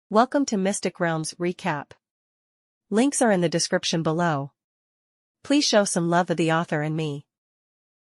Welcome to Mystic Realms Recap. Links are in the description below. Please show some love of the author and me.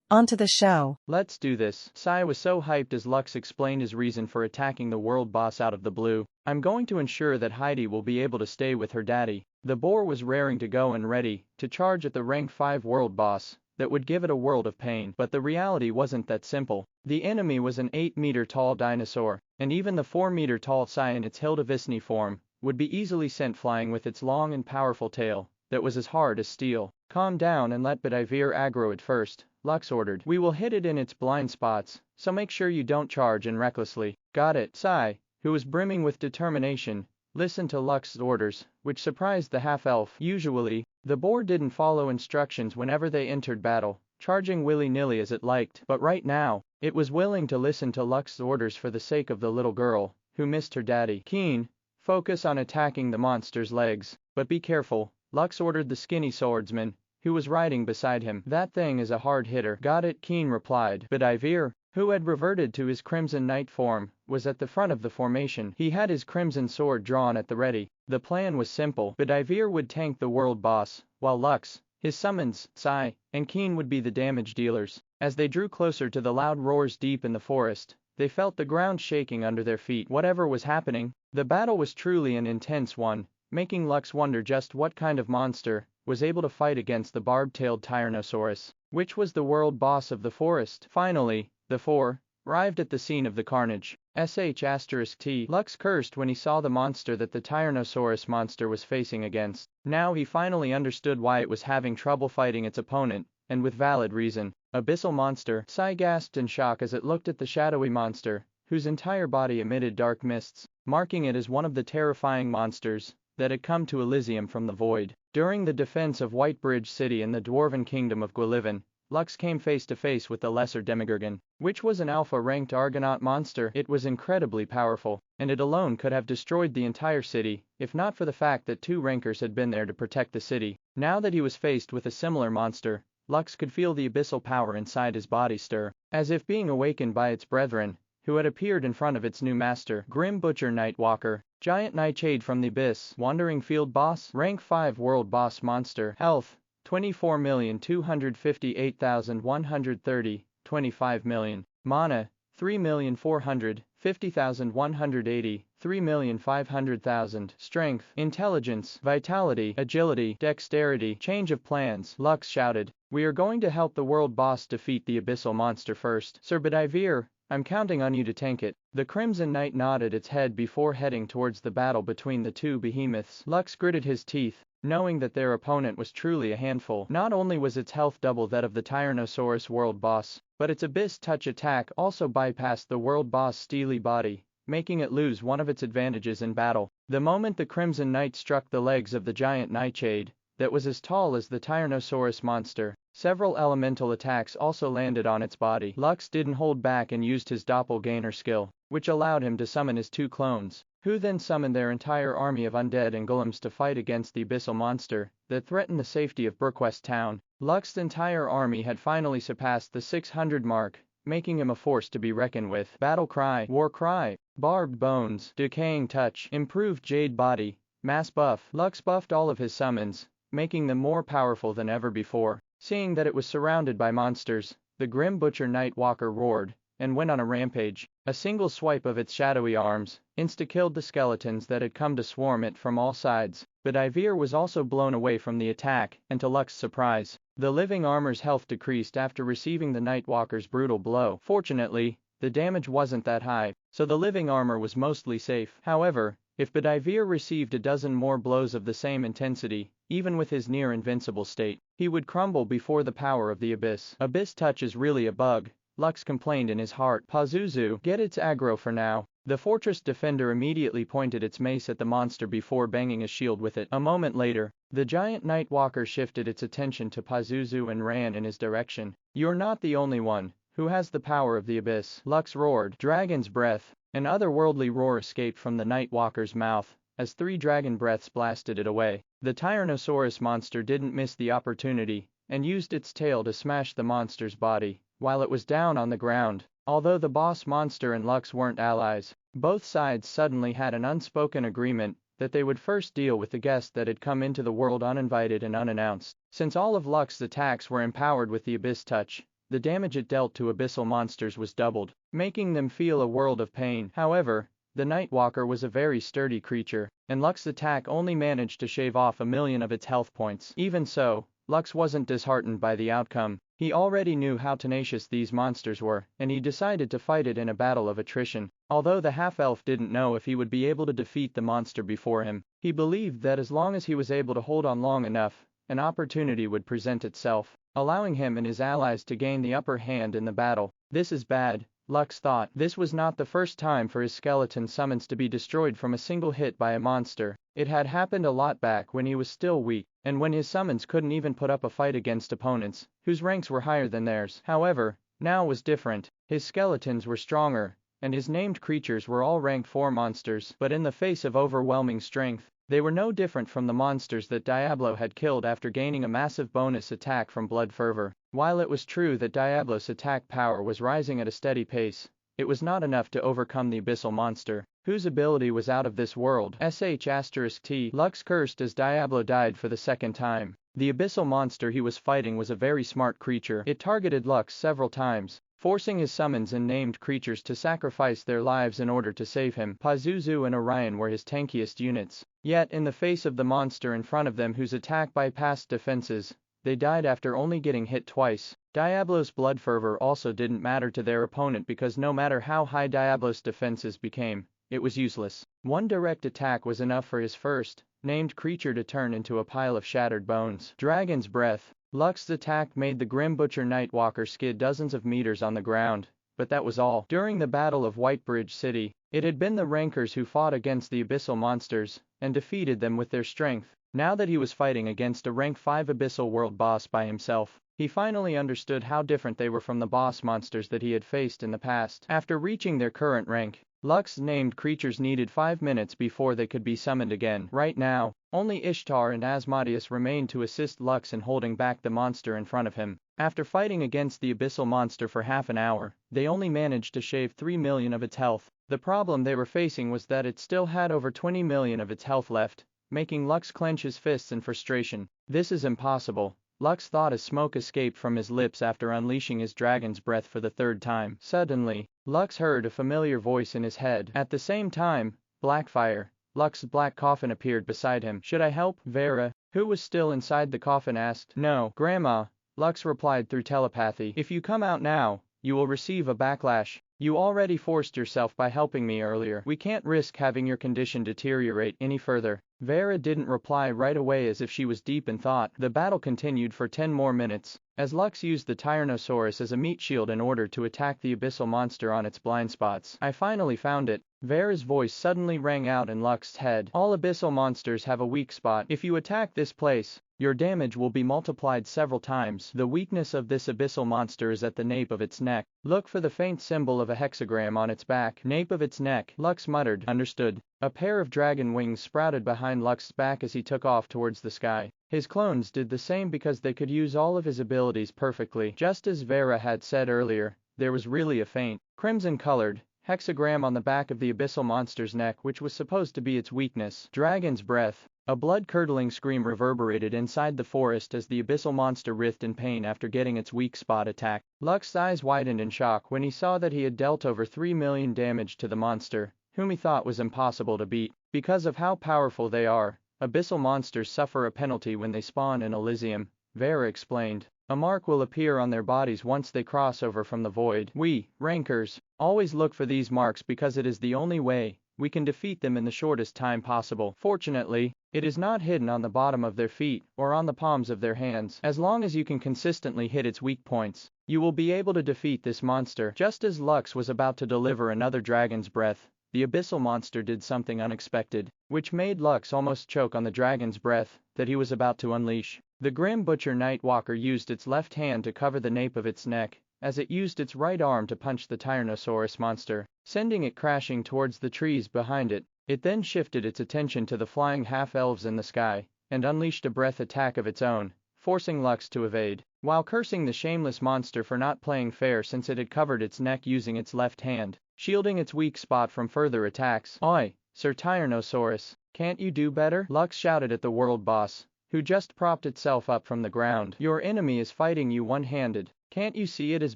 On to the show. Let's do this. Sai was so hyped as Lux explained his reason for attacking the world boss out of the blue. I'm going to ensure that Heidi will be able to stay with her daddy. The boar was raring to go and ready to charge at the rank 5 world boss that would give it a world of pain. But the reality wasn't that simple. The enemy was an 8-meter tall dinosaur, and even the 4-meter tall Sai in its Hildevisni form would be easily sent flying with its long and powerful tail that was as hard as steel. Calm down and let Bedivere aggro it first, Lux ordered. We will hit it in its blind spots, so make sure you don't charge in recklessly. Got it. Sai, who was brimming with determination, listened to Lux's orders, which surprised the half-elf. Usually, the boar didn't follow instructions whenever they entered battle, charging willy-nilly as it liked. But right now, it was willing to listen to Lux's orders for the sake of the little girl, who missed her daddy. Keen, focus on attacking the monster's legs, but be careful, Lux ordered the skinny swordsman, who was riding beside him. That thing is a hard hitter. Got it, Keen replied. Bedivere, who had reverted to his Crimson Knight form, was at the front of the formation. He had his crimson sword drawn at the ready. The plan was simple. Bedivere would tank the world boss, while Lux, his summons, Sai, and Keen would be the damage dealers. As they drew closer to the loud roars deep in the forest, they felt the ground shaking under their feet. Whatever was happening, the battle was truly an intense one, making Lux wonder just what kind of monster was able to fight against the barb-tailed Tyrannosaurus, which was the world boss of the forest. Finally, the four arrived at the scene of the carnage. **T. Lux cursed when he saw the monster that the Tyrannosaurus monster was facing against. Now he finally understood why it was having trouble fighting its opponent, and with valid reason. Abyssal monster. Sai gasped in shock as it looked at the shadowy monster, whose entire body emitted dark mists, marking it as one of the terrifying monsters that had come to Elysium from the void. During the defense of Whitebridge City in the dwarven kingdom of Gwillivan, Lux came face to face with the lesser Demogorgon, which was an alpha-ranked Argonaut monster. It was incredibly powerful, and it alone could have destroyed the entire city, if not for the fact that 2 rankers had been there to protect the city. Now that he was faced with a similar monster, Lux could feel the abyssal power inside his body stir, as if being awakened by its brethren, who had appeared in front of its new master. Grim Butcher Nightwalker, Giant Nightshade from the Abyss, Wandering Field Boss, Rank 5 World Boss Monster, Health, 24,258,130, 25 million. Mana, 3,450,180, 3,500,000. Strength, Intelligence, Vitality, Agility, Dexterity. Change of plans. Lux shouted. We are going to help the world boss defeat the abyssal monster first. Sir Bedivere, I'm counting on you to tank it. The Crimson Knight nodded its head before heading towards the battle between the 2 behemoths. Lux gritted his teeth, knowing that their opponent was truly a handful. Not only was its health double that of the Tyrannosaurus world boss, but its Abyss Touch attack also bypassed the world boss' steely body, making it lose one of its advantages in battle. The moment the Crimson Knight struck the legs of the giant Nightshade, that was as tall as the Tyrannosaurus monster, several elemental attacks also landed on its body. Lux didn't hold back and used his doppelganger skill, which allowed him to summon his 2 clones, who then summoned their entire army of undead and golems to fight against the abyssal monster that threatened the safety of Brookwest Town. Lux's entire army had finally surpassed the 600 mark, making him a force to be reckoned with. Battle Cry, War Cry, Barbed Bones, Decaying Touch, Improved Jade Body, Mass Buff. Lux buffed all of his summons, making them more powerful than ever before. Seeing that it was surrounded by monsters, the Grim Butcher Nightwalker roared and went on a rampage. A single swipe of its shadowy arms insta-killed the skeletons that had come to swarm it from all sides. Bedivere was also blown away from the attack, and to Lux's surprise, the living armor's health decreased after receiving the Nightwalker's brutal blow. Fortunately, the damage wasn't that high, so the living armor was mostly safe. However, if Bedivere received a dozen more blows of the same intensity, even with his near-invincible state, he would crumble before the power of the Abyss. Abyss Touch is really a bug, Lux complained in his heart. Pazuzu, get its aggro for now. The fortress defender immediately pointed its mace at the monster before banging a shield with it. A moment later, the giant Nightwalker shifted its attention to Pazuzu and ran in his direction. You're not the only one who has the power of the Abyss, Lux roared. Dragon's Breath. An otherworldly roar escaped from the Nightwalker's mouth, as 3 dragon breaths blasted it away. The Tyrannosaurus monster didn't miss the opportunity, and used its tail to smash the monster's body, while it was down on the ground. Although the boss monster and Lux weren't allies, Both sides suddenly had an unspoken agreement that they would first deal with the guest that had come into the world uninvited and unannounced. Since all of Lux's attacks were empowered with the Abyss Touch, the damage it dealt to abyssal monsters was doubled, making them feel a world of pain. However, the Nightwalker was a very sturdy creature, and Lux's attack only managed to shave off 1,000,000 of its health points. Even so, Lux wasn't disheartened by the outcome. He already knew how tenacious these monsters were, and he decided to fight it in a battle of attrition. Although the half-elf didn't know if he would be able to defeat the monster before him, he believed that as long as he was able to hold on long enough, an opportunity would present itself, allowing him and his allies to gain the upper hand in the battle. This is bad, Lux thought. This was not the first time for his skeleton summons to be destroyed from a single hit by a monster. It had happened a lot back when he was still weak, and when his summons couldn't even put up a fight against opponents whose ranks were higher than theirs. However, now was different. His skeletons were stronger, and his named creatures were all rank 4 monsters, but in the face of overwhelming strength, they were no different from the monsters that Diablo had killed after gaining a massive bonus attack from Blood Fervor. While it was true that Diablo's attack power was rising at a steady pace, it was not enough to overcome the abyssal monster, whose ability was out of this world. *T. Lux cursed as Diablo died for the second time. The abyssal monster he was fighting was a very smart creature. It targeted Lux several times, forcing his summons and named creatures to sacrifice their lives in order to save him. Pazuzu and Orion were his tankiest units. Yet in the face of the monster in front of them whose attack bypassed defenses, they died after only getting hit twice. Diablo's Blood Fervor also didn't matter to their opponent because no matter how high Diablo's defenses became, it was useless. One direct attack was enough for his first named creature to turn into a pile of shattered bones. Dragon's Breath. Lux's attack made the Grim Butcher Nightwalker skid dozens of meters on the ground, but that was all. During the Battle of Whitebridge City, it had been the Rankers who fought against the abyssal monsters and defeated them with their strength. Now that he was fighting against a rank 5 abyssal world boss by himself, he finally understood how different they were from the boss monsters that he had faced in the past. After reaching their current rank, Lux's named creatures needed 5 minutes before they could be summoned again. Right now, only Ishtar and Asmodeus remained to assist Lux in holding back the monster in front of him. After fighting against the abyssal monster for half an hour, they only managed to shave 3,000,000 of its health. The problem they were facing was that it still had over 20,000,000 of its health left, making Lux clench his fists in frustration. This is impossible, Lux thought as smoke escaped from his lips after unleashing his dragon's breath for the 3rd time. Suddenly, Lux heard a familiar voice in his head. At the same time, Blackfire, Lux's black coffin, appeared beside him. "Should I help?" Vera, who was still inside the coffin, asked. "No, Grandma," Lux replied through telepathy. "If you come out now, you will receive a backlash. You already forced yourself by helping me earlier. We can't risk having your condition deteriorate any further." Vera didn't reply right away as if she was deep in thought. The battle continued for 10 more minutes, as Lux used the Tyrannosaurus as a meat shield in order to attack the abyssal monster on its blind spots. "I finally found it." Vera's voice suddenly rang out in Lux's head. "All abyssal monsters have a weak spot. If you attack this place, your damage will be multiplied several times. The weakness of this abyssal monster is at the nape of its neck. Look for the faint symbol of a hexagram on its back." "Nape of its neck," Lux muttered. "Understood." A pair of dragon wings sprouted behind Lux's back as he took off towards the sky. His clones did the same because they could use all of his abilities perfectly. Just as Vera had said earlier, there was really a faint, crimson-colored hexagram on the back of the abyssal monster's neck, which was supposed to be its weakness. Dragon's Breath. A blood-curdling scream reverberated inside the forest as the abyssal monster writhed in pain after getting its weak spot attacked. Lux's eyes widened in shock when he saw that he had dealt over 3,000,000 damage to the monster, whom he thought was impossible to beat. Because of how powerful they are, abyssal monsters suffer a penalty when they spawn in Elysium, Vera explained. A mark will appear on their bodies once they cross over from the void. We, Rankers, always look for these marks because it is the only way we can defeat them in the shortest time possible. Fortunately, it is not hidden on the bottom of their feet or on the palms of their hands. As long as you can consistently hit its weak points, you will be able to defeat this monster. Just as Lux was about to deliver another dragon's breath, the abyssal monster did something unexpected, which made Lux almost choke on the dragon's breath that he was about to unleash. The Grim Butcher Nightwalker used its left hand to cover the nape of its neck, as it used its right arm to punch the Tyrannosaurus monster, sending it crashing towards the trees behind it. It then shifted its attention to the flying half-elves in the sky, and unleashed a breath attack of its own, forcing Lux to evade. While cursing the shameless monster for not playing fair since it had covered its neck using its left hand, shielding its weak spot from further attacks. "Oi, Sir Tyrannosaurus, can't you do better?" Lux shouted at the world boss, who just propped itself up from the ground. "Your enemy is fighting you one-handed. Can't you see it is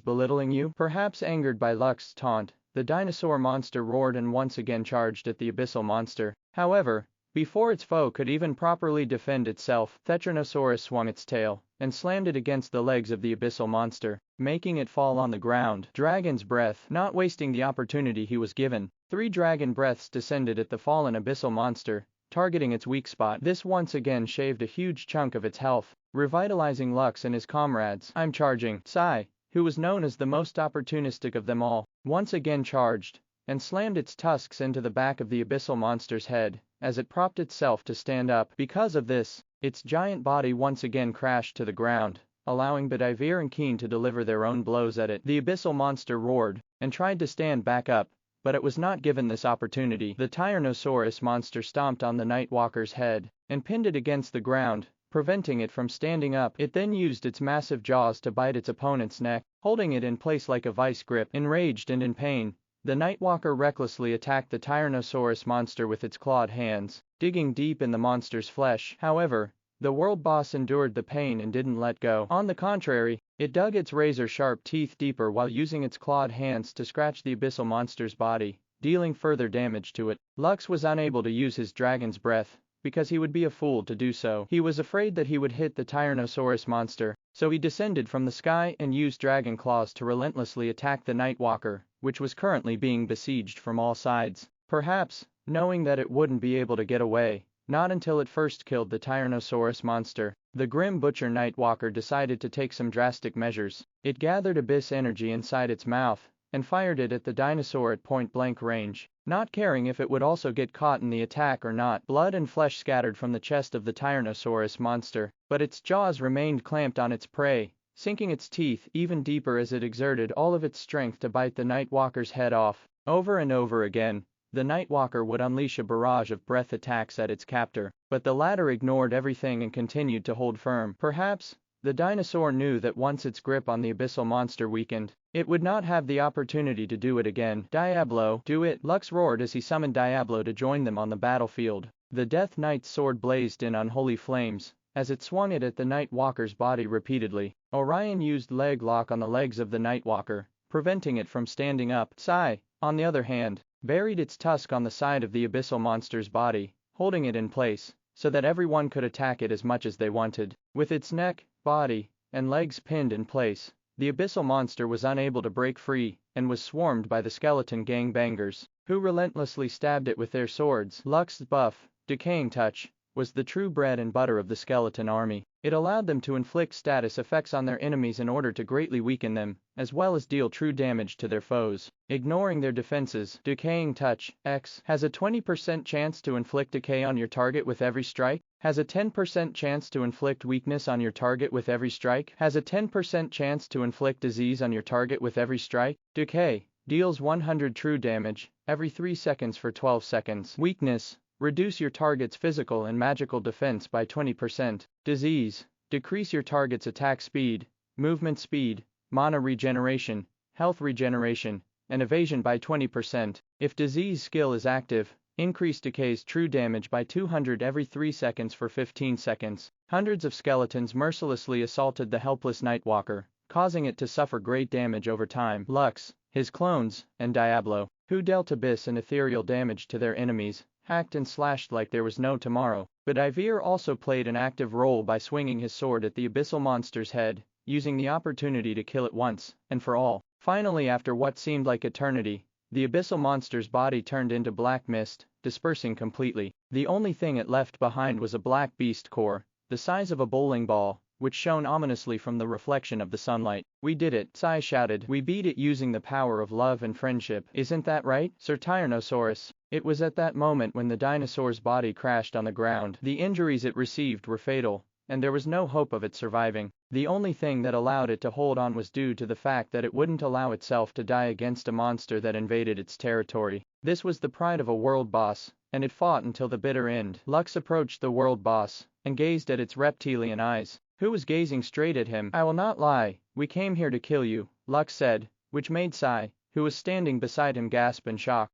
belittling you?" Perhaps angered by Lux's taunt, the dinosaur monster roared and once again charged at the abyssal monster. However, before its foe could even properly defend itself, Tetranosaurus swung its tail and slammed it against the legs of the abyssal monster, making it fall on the ground. Dragon's breath. Not wasting the opportunity he was given, 3 dragon breaths descended at the fallen abyssal monster, targeting its weak spot. This once again shaved a huge chunk of its health, revitalizing Lux and his comrades. "I'm charging." Sai, who was known as the most opportunistic of them all, once again charged and slammed its tusks into the back of the abyssal monster's head as it propped itself to stand up. Because of this, its giant body once again crashed to the ground, allowing Bedivere and Keen to deliver their own blows at it. The abyssal monster roared and tried to stand back up, but it was not given this opportunity. The Tyrannosaurus monster stomped on the Nightwalker's head and pinned it against the ground, preventing it from standing up. It then used its massive jaws to bite its opponent's neck, holding it in place like a vice grip. Enraged and in pain, the Nightwalker recklessly attacked the Tyrannosaurus monster with its clawed hands, digging deep in the monster's flesh. However, the world boss endured the pain and didn't let go. On the contrary, it dug its razor-sharp teeth deeper while using its clawed hands to scratch the abyssal monster's body, dealing further damage to it. Lux was unable to use his dragon's breath, because he would be a fool to do so. He was afraid that he would hit the Tyrannosaurus monster, so he descended from the sky and used dragon claws to relentlessly attack the Nightwalker, which was currently being besieged from all sides. Perhaps, knowing that it wouldn't be able to get away, not until it first killed the Tyrannosaurus monster, the grim butcher Nightwalker decided to take some drastic measures. It gathered abyss energy inside its mouth and fired it at the dinosaur at point-blank range, not caring if it would also get caught in the attack or not. Blood and flesh scattered from the chest of the Tyrannosaurus monster, but its jaws remained clamped on its prey, sinking its teeth even deeper as it exerted all of its strength to bite the Nightwalker's head off. Over and over again, the Nightwalker would unleash a barrage of breath attacks at its captor, but the latter ignored everything and continued to hold firm. Perhaps, the dinosaur knew that once its grip on the abyssal monster weakened, it would not have the opportunity to do it again. "Diablo, do it!" Lux roared as he summoned Diablo to join them on the battlefield. The Death Knight's sword blazed in unholy flames as it swung it at the Nightwalker's body repeatedly. Orion used leg lock on the legs of the Nightwalker, preventing it from standing up. Sai, on the other hand, buried its tusk on the side of the abyssal monster's body, holding it in place so that everyone could attack it as much as they wanted. With its neck, body, and legs pinned in place, the abyssal monster was unable to break free and was swarmed by the skeleton gangbangers, who relentlessly stabbed it with their swords. Lux's buff, Decaying Touch, was the true bread and butter of the skeleton army. It allowed them to inflict status effects on their enemies in order to greatly weaken them, as well as deal true damage to their foes. Ignoring their defenses, Decaying Touch X has a 20% chance to inflict decay on your target with every strike, has a 10% chance to inflict weakness on your target with every strike, has a 10% chance to inflict disease on your target with every strike. Decay deals 100 true damage every 3 seconds for 12 seconds. Weakness: reduce your target's physical and magical defense by 20%. Disease: decrease your target's attack speed, movement speed, mana regeneration, health regeneration, and evasion by 20%. If disease skill is active, increase decay's true damage by 200 every 3 seconds for 15 seconds. Hundreds of skeletons mercilessly assaulted the helpless Nightwalker, causing it to suffer great damage over time. Lux, his clones, and Diablo, who dealt abyss and ethereal damage to their enemies, hacked and slashed like there was no tomorrow. But Ivir also played an active role by swinging his sword at the abyssal monster's head, using the opportunity to kill it once and for all. Finally, after what seemed like eternity, the abyssal monster's body turned into black mist, dispersing completely. The only thing it left behind was a black beast core, the size of a bowling ball, which shone ominously from the reflection of the sunlight. "We did it," Sai shouted. "We beat it using the power of love and friendship. Isn't that right, Sir Tyrannosaurus?" It was at that moment when the dinosaur's body crashed on the ground. The injuries it received were fatal, and there was no hope of it surviving. The only thing that allowed it to hold on was due to the fact that it wouldn't allow itself to die against a monster that invaded its territory. This was the pride of a world boss, and it fought until the bitter end. Lux approached the world boss and gazed at its reptilian eyes, who was gazing straight at him. "I will not lie, we came here to kill you," Lux said, which made Sai, who was standing beside him, gasped in shock.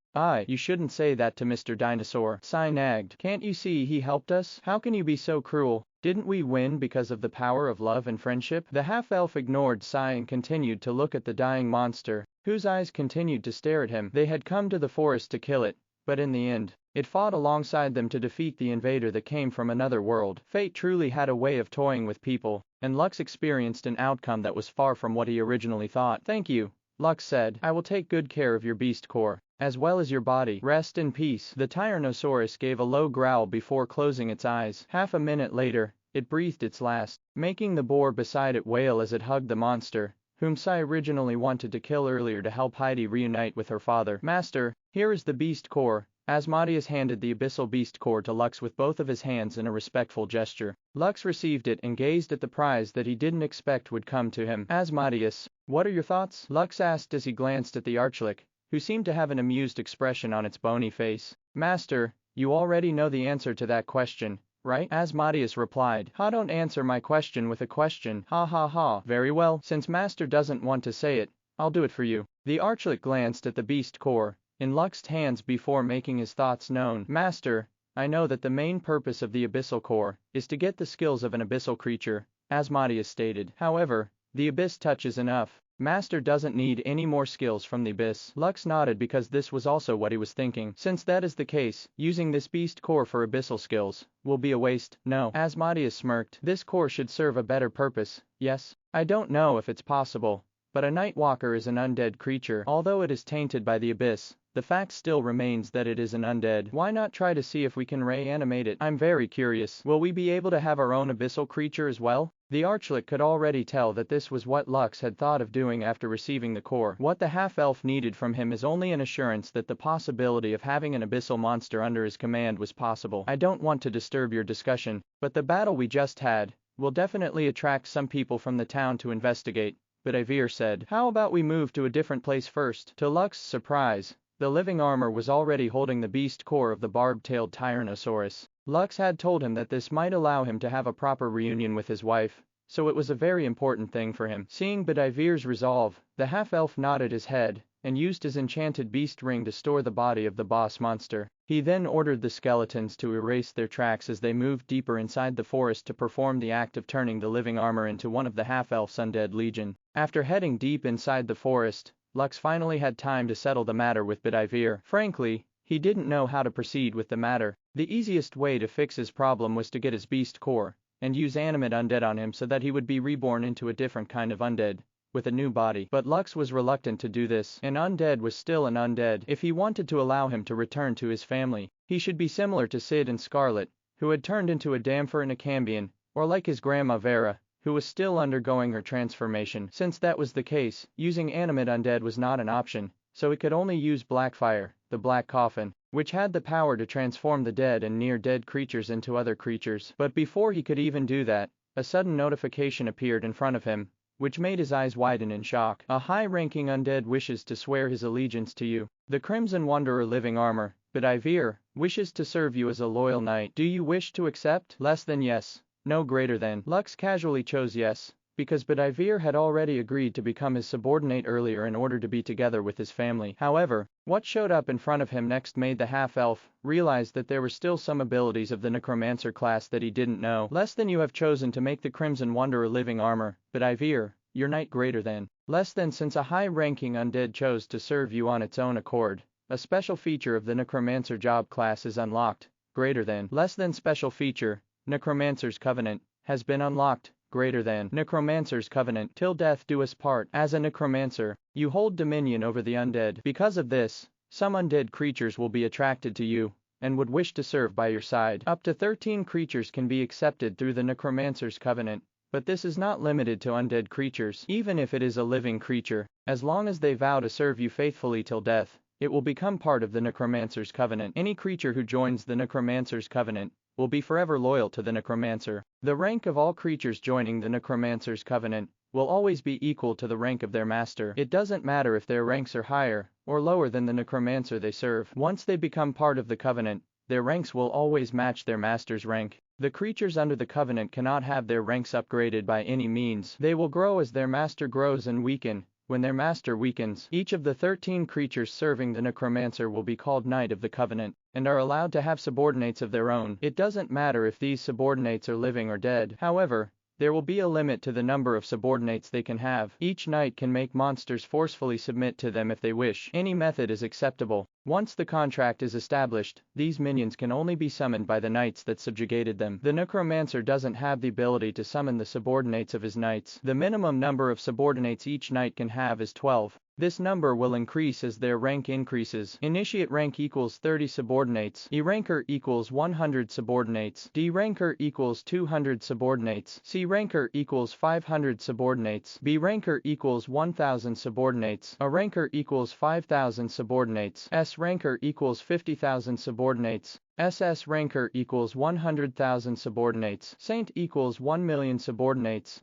You shouldn't say that to Mr. Dinosaur, Sai nagged. Can't you see he helped us? How can you be so cruel? Didn't we win because of the power of love and friendship? The half-elf ignored Sai and continued to look at the dying monster, whose eyes continued to stare at him. They had come to the forest to kill it, but in the end, it fought alongside them to defeat the invader that came from another world. Fate truly had a way of toying with people, and Lux experienced an outcome that was far from what he originally thought. Thank you, Lux said. I will take good care of your beast core, as well as your body. Rest in peace. The Tyrannosaurus gave a low growl before closing its eyes. Half a minute later, it breathed its last, making the boar beside it wail as it hugged the monster, whom Sai originally wanted to kill earlier to help Heidi reunite with her father. Master, here is the beast core. Asmodeus handed the abyssal beast core to Lux with both of his hands in a respectful gesture. Lux received it and gazed at the prize that he didn't expect would come to him. Asmodeus, what are your thoughts? Lux asked as he glanced at the archlick, who seemed to have an amused expression on its bony face. Master, you already know the answer to that question, right? Asmodeus replied. Don't answer my question with a question. Ha ha ha. Very well, since Master doesn't want to say it, I'll do it for you. The archlick glanced at the beast core in Lux's hands before making his thoughts known. Master, I know that the main purpose of the abyssal core is to get the skills of an abyssal creature, Asmodeus stated. However, the abyss touch is enough. Master doesn't need any more skills from the abyss. Lux nodded because this was also what he was thinking. Since that is the case, using this beast core for abyssal skills will be a waste. No. Asmodeus smirked. This core should serve a better purpose, yes? I don't know if it's possible, but a Nightwalker is an undead creature. Although it is tainted by the abyss, the fact still remains that it is an undead. Why not try to see if we can reanimate it? I'm very curious. Will we be able to have our own abyssal creature as well? The archlick could already tell that this was what Lux had thought of doing after receiving the core. What the half-elf needed from him is only an assurance that the possibility of having an abyssal monster under his command was possible. I don't want to disturb your discussion, but the battle we just had will definitely attract some people from the town to investigate, but Ivir said. How about we move to a different place first? To Lux's surprise, the living armor was already holding the beast core of the barb-tailed Tyrannosaurus. Lux had told him that this might allow him to have a proper reunion with his wife, so it was a very important thing for him. Seeing Bedivir's resolve, the half-elf nodded his head and used his enchanted beast ring to store the body of the boss monster. He then ordered the skeletons to erase their tracks as they moved deeper inside the forest to perform the act of turning the living armor into one of the half-elf's undead legion. After heading deep inside the forest, Lux finally had time to settle the matter with Bedivere. Frankly, he didn't know how to proceed with the matter. The easiest way to fix his problem was to get his beast core and use animate undead on him so that he would be reborn into a different kind of undead, with a new body. But Lux was reluctant to do this. An undead was still an undead. If he wanted to allow him to return to his family, he should be similar to Sid and Scarlet, who had turned into a Damphor and a Cambion, or like his grandma Vera, who was still undergoing her transformation. Since that was the case, using animate undead was not an option, so he could only use Blackfire, the Black Coffin, which had the power to transform the dead and near-dead creatures into other creatures. But before he could even do that, a sudden notification appeared in front of him, which made his eyes widen in shock. A high-ranking undead wishes to swear his allegiance to you. The Crimson Wanderer living armor, Bedivere, wishes to serve you as a loyal knight. Do you wish to accept? Less than yes. No greater than. Lux casually chose yes, because Bedivere had already agreed to become his subordinate earlier in order to be together with his family. However, what showed up in front of him next made the half-elf realize that there were still some abilities of the Necromancer class that he didn't know. Less than. You have chosen to make the Crimson Wanderer living armor, Bedivere, your knight. Greater than. Less than. Since a high-ranking undead chose to serve you on its own accord, a special feature of the Necromancer job class is unlocked. Greater than. Less than. Special feature, Necromancer's Covenant, has been unlocked. Greater than. Necromancer's Covenant, till death do us part. As a Necromancer, you hold dominion over the undead. Because of this, some undead creatures will be attracted to you and would wish to serve by your side. Up to 13 creatures can be accepted through the Necromancer's Covenant, but this is not limited to undead creatures. Even if it is a living creature, as long as they vow to serve you faithfully till death, it will become part of the Necromancer's Covenant. Any creature who joins the Necromancer's Covenant will be forever loyal to the Necromancer. The rank of all creatures joining the Necromancer's Covenant will always be equal to the rank of their master. It doesn't matter if their ranks are higher or lower than the Necromancer they serve. Once they become part of the Covenant, their ranks will always match their master's rank. The creatures under the Covenant cannot have their ranks upgraded by any means. They will grow as their master grows and weaken, When their master weakens, each of the 13 creatures serving the Necromancer will be called Knight of the Covenant, and are allowed to have subordinates of their own. It doesn't matter if these subordinates are living or dead. However, there will be a limit to the number of subordinates they can have. Each knight can make monsters forcefully submit to them if they wish. Any method is acceptable. Once the contract is established, these minions can only be summoned by the knights that subjugated them. The Necromancer doesn't have the ability to summon the subordinates of his knights. The minimum number of subordinates each knight can have is 12. This number will increase as their rank increases. Initiate rank equals 30 subordinates. E ranker equals 100 subordinates. D ranker equals 200 subordinates. C ranker equals 500 subordinates. B ranker equals 1000 subordinates. A ranker equals 5000 subordinates. S ranker equals 50,000 subordinates. SS ranker equals 100,000 subordinates. Saint equals 1 million subordinates.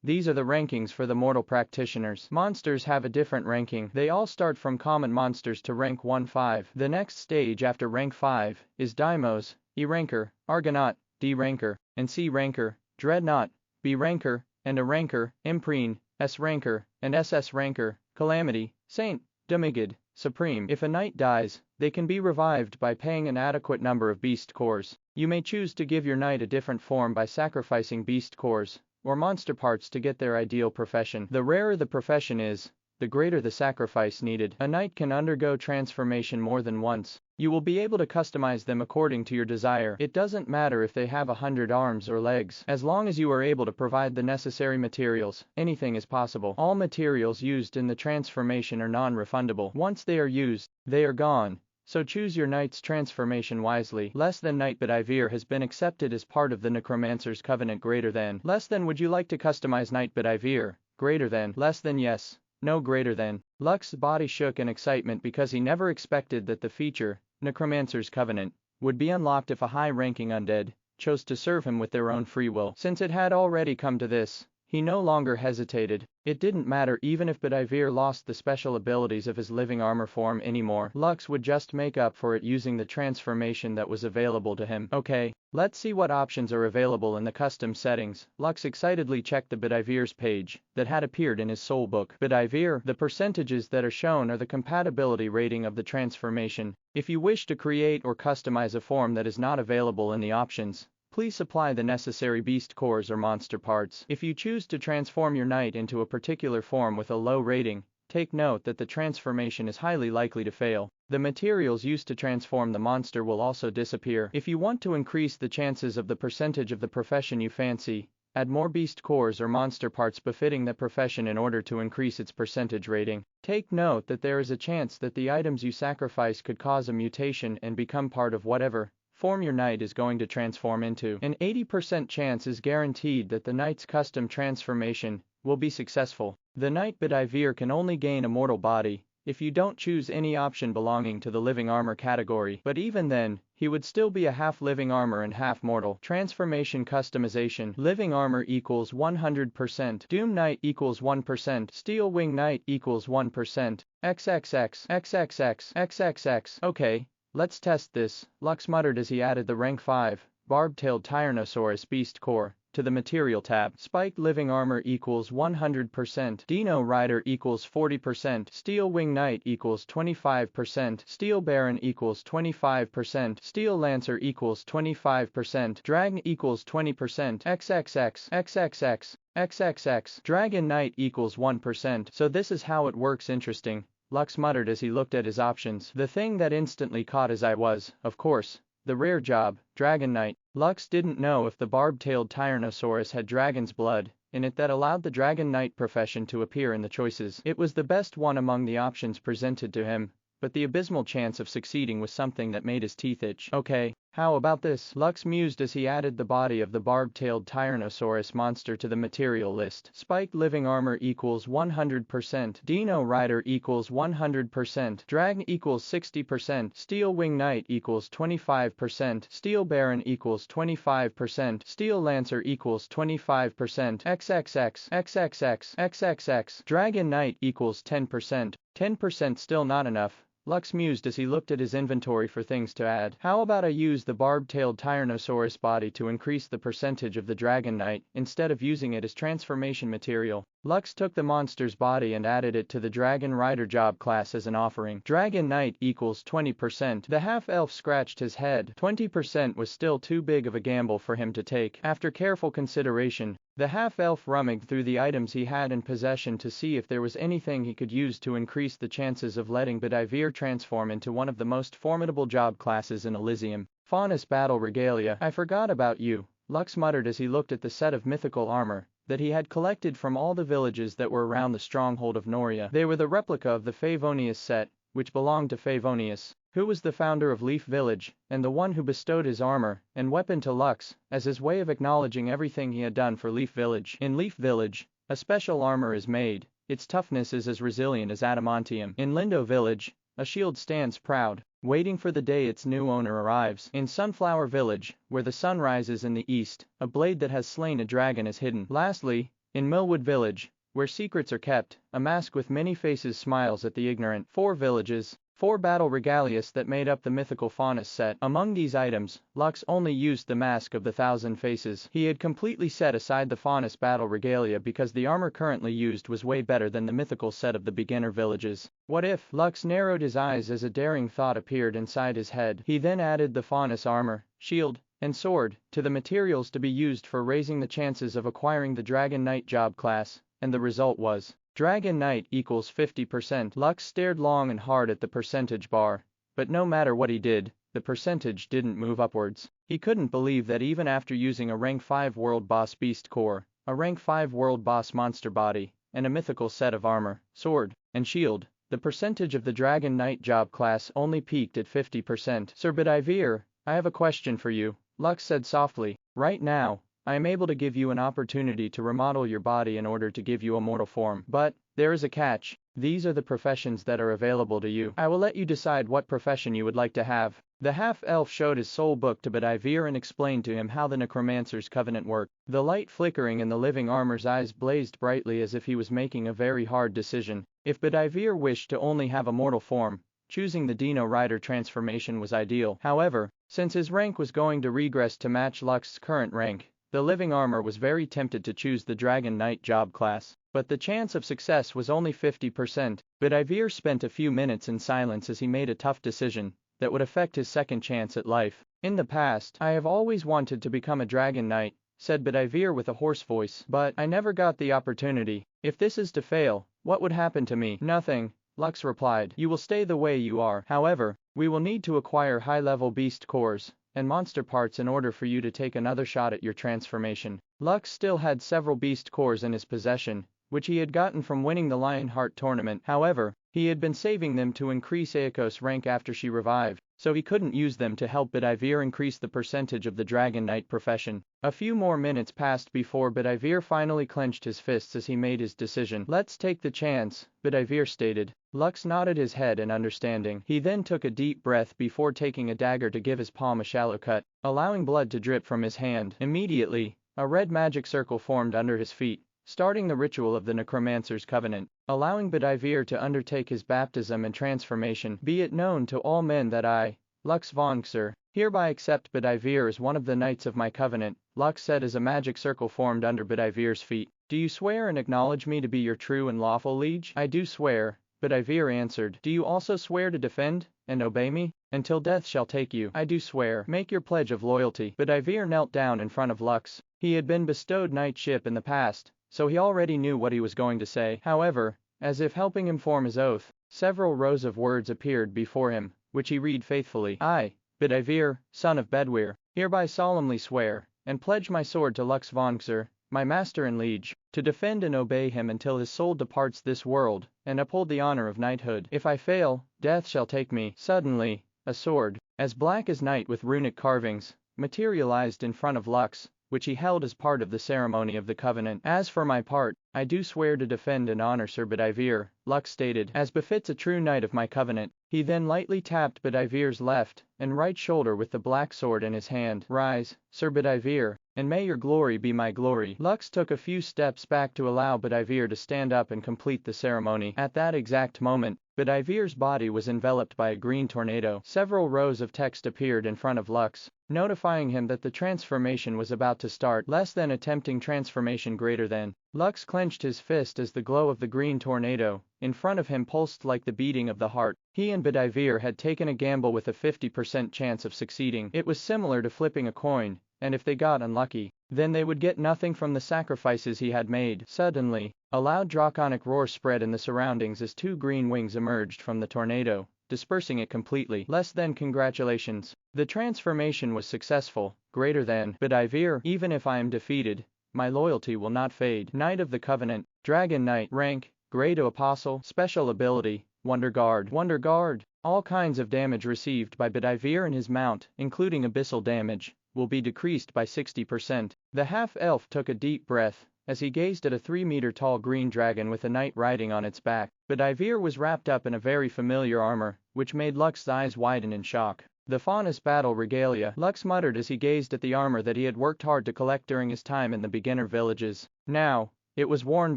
These are the rankings for the mortal practitioners. Monsters have a different ranking. They all start from common monsters to rank 1-5. The next stage after rank 5 is Daimos, E ranker, Argonaut, D ranker, and C ranker, Dreadnought, B ranker, and A ranker, Imprene, S ranker, and SS ranker, Calamity, Saint, Demigod, Supreme. If a knight dies, they can be revived by paying an adequate number of beast cores. You may choose to give your knight a different form by sacrificing beast cores or monster parts to get their ideal profession. The rarer the profession is, the greater the sacrifice needed. A knight can undergo transformation more than once. You will be able to customize them according to your desire. It doesn't matter if they have 100 arms or legs. As long as you are able to provide the necessary materials, anything is possible. All materials used in the transformation are non-refundable. Once they are used, they are gone. So choose your knight's transformation wisely. Less than Knight Bedivere has been accepted as part of the Necromancer's covenant. Greater than. Less than. Would you like to customize Knight Bedivere? Greater than. Less than. Yes. No. Greater than. Lux's body shook in excitement because he never expected that the feature, Necromancer's covenant, would be unlocked if a high-ranking undead chose to serve him with their own free will. Since it had already come to this, he no longer hesitated. It didn't matter even if Bedivere lost the special abilities of his living armor form anymore. Lux would just make up for it using the transformation that was available to him. Okay, let's see what options are available in the custom settings. Lux excitedly checked the Bedivere's page that had appeared in his soul book. Bedivere, the percentages that are shown are the compatibility rating of the transformation. If you wish to create or customize a form that is not available in the options, please supply the necessary beast cores or monster parts. If you choose to transform your knight into a particular form with a low rating, take note that the transformation is highly likely to fail. The materials used to transform the monster will also disappear. If you want to increase the chances of the percentage of the profession you fancy, add more beast cores or monster parts befitting the profession in order to increase its percentage rating. Take note that there is a chance that the items you sacrifice could cause a mutation and become part of whatever form your knight is going to transform into. An 80% chance is guaranteed that the knight's custom transformation will be successful. The Knight Bedivere can only gain a mortal body if you don't choose any option belonging to the living armor category, but even then, he would still be a half living armor and half mortal. Transformation customization. Living armor equals 100%. Doom Knight equals 1%. Steel Wing Knight equals 1%. XXX. XXX. XXX. Okay. Let's test this, Lux muttered as he added the rank 5, Barb-tailed Tyrannosaurus Beast Core, to the Material tab. Spiked Living Armor equals 100%. Dino Rider equals 40%. Steel Wing Knight equals 25%. Steel Baron equals 25%. Steel Lancer equals 25%. Dragon equals 20%. XXX. XXX. XXX. Dragon Knight equals 1%. So this is how it works. Interesting, Lux muttered as he looked at his options. The thing that instantly caught his eye was, of course, the rare job, Dragon Knight. Lux didn't know if the barb-tailed Tyrannosaurus had dragon's blood in it that allowed the Dragon Knight profession to appear in the choices. It was the best one among the options presented to him, but the abysmal chance of succeeding was something that made his teeth itch. Okay, how about this? Lux mused as he added the body of the barb-tailed Tyrannosaurus monster to the material list. Spiked Living Armor equals 100%. Dino Rider equals 100%. Dragon equals 60%. Steel Wing Knight equals 25%. Steel Baron equals 25%. Steel Lancer equals 25%. XXX. XXX. XXX. Dragon Knight equals 10%. 10% still not enough. Lux mused as he looked at his inventory for things to add. How about I use the barb-tailed Tyrannosaurus body to increase the percentage of the Dragon Knight, instead of using it as transformation material? Lux took the monster's body and added it to the Dragon Rider job class as an offering. Dragon Knight equals 20%. The half-elf scratched his head. 20% was still too big of a gamble for him to take. After careful consideration, the half-elf rummaged through the items he had in possession to see if there was anything he could use to increase the chances of letting Bedivere transform into one of the most formidable job classes in Elysium. Faunus Battle Regalia. I forgot about you, Lux muttered as he looked at the set of mythical armor that he had collected from all the villages that were around the stronghold of Noria. They were the replica of the Favonius set, which belonged to Favonius, who was the founder of Leaf Village, and the one who bestowed his armor and weapon to Lux, as his way of acknowledging everything he had done for Leaf Village. In Leaf Village, a special armor is made. Its toughness is as resilient as adamantium. In Lindo Village, a shield stands proud, waiting for the day its new owner arrives. In Sunflower Village, where the sun rises in the east, a blade that has slain a dragon is hidden. Lastly, in Millwood Village, where secrets are kept, a mask with many faces smiles at the ignorant. 4 villages, 4 battle regalias that made up the mythical Faunus set. Among these items, Lux only used the Mask of the Thousand Faces. He had completely set aside the Faunus battle regalia because the armor currently used was way better than the mythical set of the beginner villages. What if? Lux narrowed his eyes as a daring thought appeared inside his head. He then added the Faunus armor, shield, and sword to the materials to be used for raising the chances of acquiring the Dragon Knight job class, and the result was Dragon Knight equals 50%. Lux stared long and hard at the percentage bar, but no matter what he did, the percentage didn't move upwards. He couldn't believe that even after using a rank 5 world boss beast core, a rank 5 world boss monster body, and a mythical set of armor, sword, and shield, the percentage of the Dragon Knight job class only peaked at 50%. Sir Bedivere, I have a question for you, Lux said softly. Right now, I am able to give you an opportunity to remodel your body in order to give you a mortal form. But there is a catch. These are the professions that are available to you. I will let you decide what profession you would like to have. The half-elf showed his soul book to Bedivere and explained to him how the Necromancer's covenant worked. The light flickering in the living armor's eyes blazed brightly as if he was making a very hard decision. If Bedivere wished to only have a mortal form, choosing the Dino Rider transformation was ideal. However, since his rank was going to regress to match Lux's current rank, the living armor was very tempted to choose the Dragon Knight job class, but the chance of success was only 50%. Bedivere spent a few minutes in silence as he made a tough decision that would affect his second chance at life. In the past, I have always wanted to become a Dragon Knight, said Bedivere with a hoarse voice, but I never got the opportunity. If this is to fail, what would happen to me? Nothing, Lux replied. You will stay the way you are. However, we will need to acquire high-level beast cores and monster parts in order for you to take another shot at your transformation. Lux still had several beast cores in his possession, which he had gotten from winning the Lionheart tournament. However, he had been saving them to increase Aiko's rank after she revived, so he couldn't use them to help Bedivere increase the percentage of the Dragon Knight profession. A few more minutes passed before Bedivere finally clenched his fists as he made his decision. Let's take the chance, Bedivere stated. Lux nodded his head in understanding. He then took a deep breath before taking a dagger to give his palm a shallow cut, allowing blood to drip from his hand. Immediately, a red magic circle formed under his feet, starting the ritual of the Necromancer's covenant, allowing Bedivere to undertake his baptism and transformation. Be it known to all men that I, Lux Vonxer, hereby accept Bedivere as one of the knights of my covenant, Lux said as a magic circle formed under Bedivere's feet. Do you swear and acknowledge me to be your true and lawful liege? I do swear, Bedivere answered. Do you also swear to defend and obey me until death shall take you? I do swear. Make your pledge of loyalty. Bedivere knelt down in front of Lux. He had been bestowed knightship in the past, so he already knew what he was going to say. However, as if helping him form his oath, several rows of words appeared before him, which he read faithfully. I, Bedivere, son of Bedwyr, hereby solemnly swear, and pledge my sword to Lux Vonxer, my master and liege, to defend and obey him until his soul departs this world, and uphold the honor of knighthood. If I fail, death shall take me. Suddenly, a sword, as black as night with runic carvings, materialized in front of Lux, which he held as part of the ceremony of the covenant. As for my part, I do swear to defend and honor Sir Bedivere, Lux stated, as befits a true knight of my covenant. He then lightly tapped Bedivere's left and right shoulder with the black sword in his hand. Rise, Sir Bedivere, and may your glory be my glory. Lux took a few steps back to allow Bedivere to stand up and complete the ceremony. At that exact moment, Bedivere's body was enveloped by a green tornado. Several rows of text appeared in front of Lux, notifying him that the transformation was about to start. Less than attempting transformation greater than. Lux clenched his fist as the glow of the green tornado in front of him pulsed like the beating of the heart. He and Bedivere had taken a gamble with a 50% chance of succeeding. It was similar to flipping a coin, and if they got unlucky, then they would get nothing from the sacrifices he had made. Suddenly, a loud draconic roar spread in the surroundings as two green wings emerged from the tornado, dispersing it completely. Less than congratulations. The transformation was successful. Greater than. Bedivere, even if I am defeated, my loyalty will not fade. Knight of the Covenant, Dragon Knight, rank, grade to Apostle, special ability, Wonder Guard. Wonder Guard. All kinds of damage received by Bedivere and his mount, including abyssal damage, will be decreased by 60%. The half-elf took a deep breath as he gazed at a 3-meter-tall green dragon with a knight riding on its back. Bedivere was wrapped up in a very familiar armor, which made Lux's eyes widen in shock. The Faunus battle regalia, Lux muttered as he gazed at the armor that he had worked hard to collect during his time in the beginner villages. Now, it was worn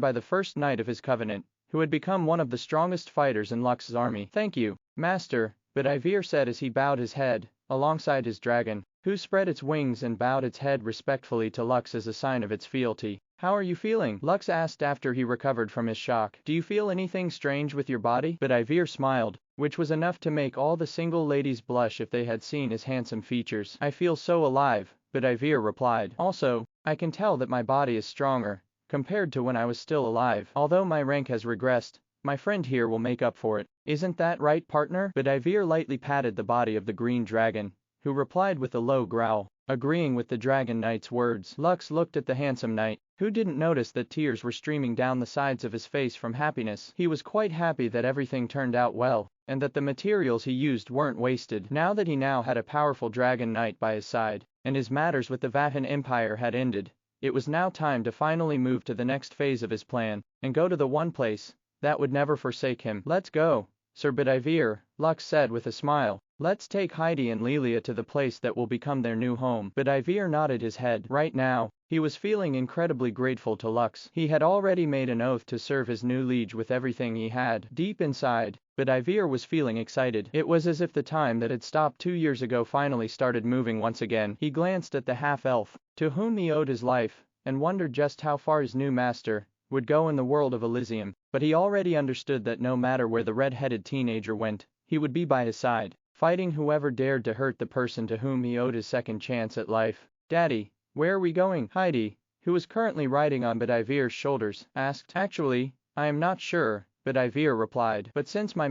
by the first knight of his covenant, who had become one of the strongest fighters in Lux's army. Thank you, Master, Bedivere said as he bowed his head, alongside his dragon, who spread its wings and bowed its head respectfully to Lux as a sign of its fealty. How are you feeling? Lux asked after he recovered from his shock. Do you feel anything strange with your body? Bedivere smiled, which was enough to make all the single ladies blush if they had seen his handsome features. I feel so alive, Bedivere replied. Also, I can tell that my body is stronger, compared to when I was still alive. Although my rank has regressed, my friend here will make up for it. Isn't that right, partner? Bedivere lightly patted the body of the green dragon, who replied with a low growl, agreeing with the Dragon Knight's words. Lux looked at the handsome knight, who didn't notice that tears were streaming down the sides of his face from happiness. He was quite happy that everything turned out well, and that the materials he used weren't wasted. Now that he had a powerful Dragon Knight by his side, and his matters with the Vatan Empire had ended, it was now time to finally move to the next phase of his plan, and go to the one place that would never forsake him. Let's go, Sir Bedivere, Lux said with a smile. Let's take Heidi and Lilia to the place that will become their new home. Bedivere nodded his head. Right now, he was feeling incredibly grateful to Lux. He had already made an oath to serve his new liege with everything he had. Deep inside, Bedivere was feeling excited. It was as if the time that had stopped 2 years ago finally started moving once again. He glanced at the half-elf, to whom he owed his life, and wondered just how far his new master would go in the world of Elysium. But he already understood that no matter where the red-headed teenager went, he would be by his side, fighting whoever dared to hurt the person to whom he owed his second chance at life. Daddy, where are we going? Heidi, who was currently riding on Bedivere's shoulders, asked. Actually, I am not sure, Bedivere replied. But since my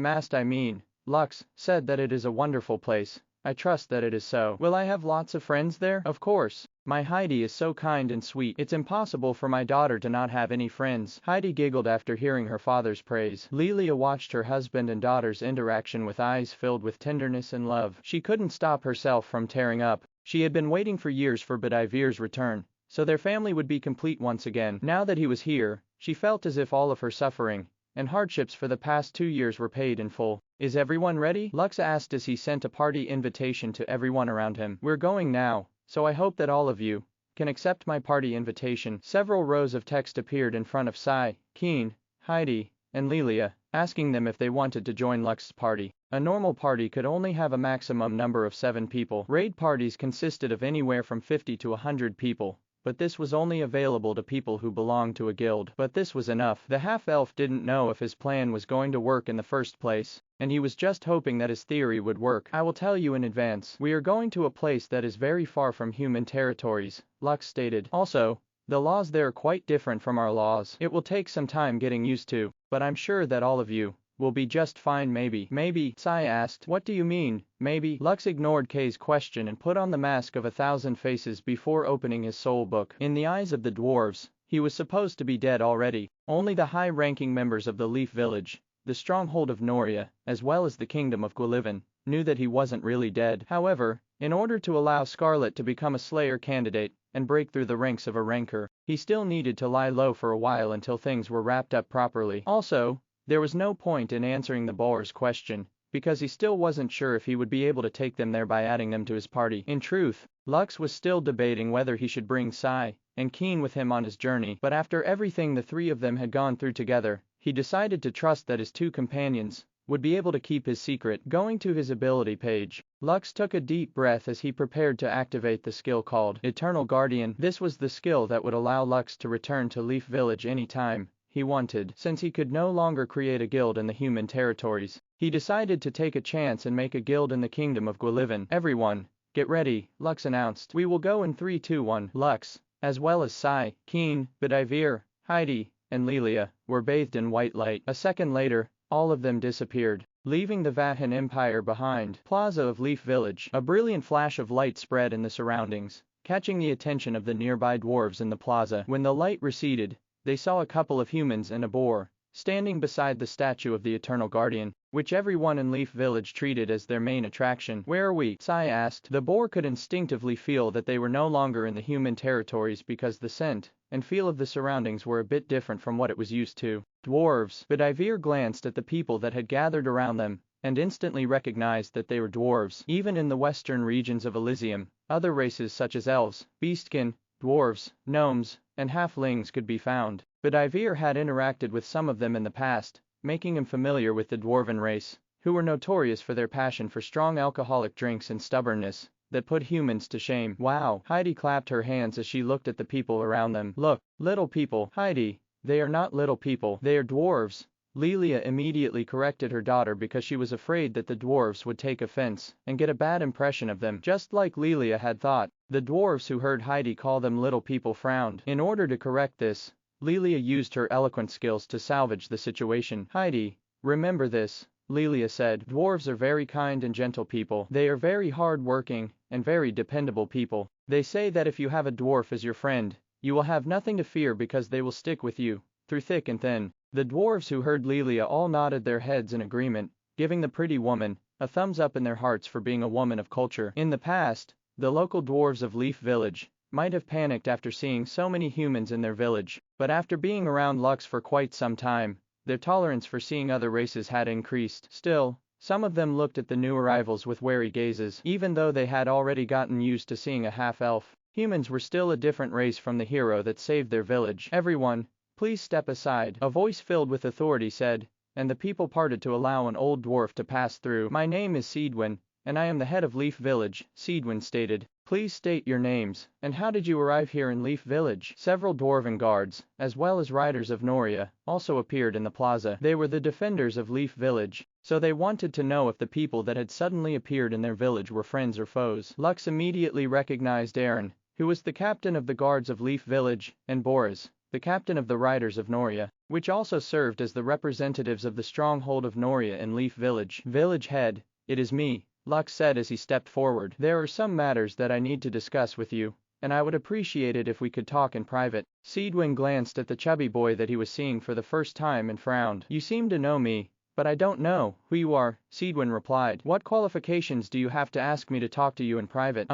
Lux, said that it is a wonderful place, I trust that it is so. Will I have lots of friends there? Of course. My Heidi is so kind and sweet. It's impossible for my daughter to not have any friends. Heidi giggled after hearing her father's praise. Lilia watched her husband and daughter's interaction with eyes filled with tenderness and love. She couldn't stop herself from tearing up. She had been waiting for years for Bedivere's return, so their family would be complete once again. Now that he was here, she felt as if all of her suffering and hardships for the past 2 years were paid in full. Is everyone ready? Lux asked as he sent a party invitation to everyone around him. We're going now, so I hope that all of you can accept my party invitation. Several rows of text appeared in front of Sai, Keen, Heidi, and Lilia, asking them if they wanted to join Lux's party. A normal party could only have a maximum number of 7 people. Raid parties consisted of anywhere from 50 to 100 people, but this was only available to people who belonged to a guild. But this was enough. The half-elf didn't know if his plan was going to work in the first place, and he was just hoping that his theory would work. I will tell you in advance. We are going to a place that is very far from human territories, Lux stated. Also, the laws there are quite different from our laws. It will take some time getting used to, but I'm sure that all of you will be just fine. Maybe, Sai asked. What do you mean, maybe? Lux ignored Kay's question and put on the mask of 1,000 faces before opening his soul book. In the eyes of the dwarves, he was supposed to be dead already. Only the high-ranking members of the Leaf Village, the stronghold of Noria, as well as the kingdom of Gwillivan, knew that he wasn't really dead. However, in order to allow Scarlet to become a Slayer candidate and break through the ranks of a Ranker, he still needed to lie low for a while until things were wrapped up properly. Also, there was no point in answering the Boar's question, because he still wasn't sure if he would be able to take them there by adding them to his party. In truth, Lux was still debating whether he should bring Sai and Keen with him on his journey, but after everything the 3 of them had gone through together, he decided to trust that his 2 companions would be able to keep his secret. Going to his ability page, Lux took a deep breath as he prepared to activate the skill called Eternal Guardian. This was the skill that would allow Lux to return to Leaf Village anytime he wanted. Since he could no longer create a guild in the human territories, he decided to take a chance and make a guild in the kingdom of Gwillivan. Everyone, get ready, Lux announced. We will go in 3, 2, 1. Lux, as well as Sai, Keen, Bedivere, Heidi, and Lilia, were bathed in white light. A second later, all of them disappeared, leaving the Vahan Empire behind. Plaza of Leaf Village. A brilliant flash of light spread in the surroundings, catching the attention of the nearby dwarves in the plaza. When the light receded, they saw a couple of humans and a boar, standing beside the statue of the Eternal Guardian, which everyone in Leaf Village treated as their main attraction. Where are we? Sai asked. The boar could instinctively feel that they were no longer in the human territories because the scent and feel of the surroundings were a bit different from what it was used to. Dwarves. Bedivere glanced at the people that had gathered around them, and instantly recognized that they were dwarves. Even in the western regions of Elysium, other races such as elves, beastkin, dwarves, gnomes, and halflings could be found. Bedivere had interacted with some of them in the past, making him familiar with the dwarven race, who were notorious for their passion for strong alcoholic drinks and stubbornness that put humans to shame. Wow! Heidi clapped her hands as she looked at the people around them. Look, little people. Heidi, they are not little people, they are dwarves. Lilia immediately corrected her daughter because she was afraid that the dwarves would take offense and get a bad impression of them. Just like Lilia had thought, the dwarves who heard Heidi call them little people frowned. In order to correct this, Lilia used her eloquent skills to salvage the situation. Heidi, remember this, Lilia said. Dwarves are very kind and gentle people. They are very hard-working and very dependable people. They say that if you have a dwarf as your friend, you will have nothing to fear because they will stick with you through thick and thin. The dwarves who heard Lilia all nodded their heads in agreement, giving the pretty woman a thumbs up in their hearts for being a woman of culture. In the past, the local dwarves of Leaf Village might have panicked after seeing so many humans in their village, but after being around Lux for quite some time, their tolerance for seeing other races had increased. Still, some of them looked at the new arrivals with wary gazes. Even though they had already gotten used to seeing a half-elf, humans were still a different race from the hero that saved their village. Everyone, please step aside, a voice filled with authority said, and the people parted to allow an old dwarf to pass through. My name is Seedwin, and I am the head of Leaf Village, Seedwin stated. Please state your names, and how did you arrive here in Leaf Village? Several dwarven guards, as well as riders of Noria, also appeared in the plaza. They were the defenders of Leaf Village, so they wanted to know if the people that had suddenly appeared in their village were friends or foes. Lux immediately recognized Aaron, who was the captain of the guards of Leaf Village, and Boris, the captain of the riders of Noria, which also served as the representatives of the stronghold of Noria in Leaf Village. Village head, it is me, Lux said as he stepped forward. There are some matters that I need to discuss with you, and I would appreciate it if we could talk in private. Seedwin glanced at the chubby boy that he was seeing for the first time and frowned. You seem to know me, but I don't know who you are, Seedwin replied. What qualifications do you have to ask me to talk to you in private?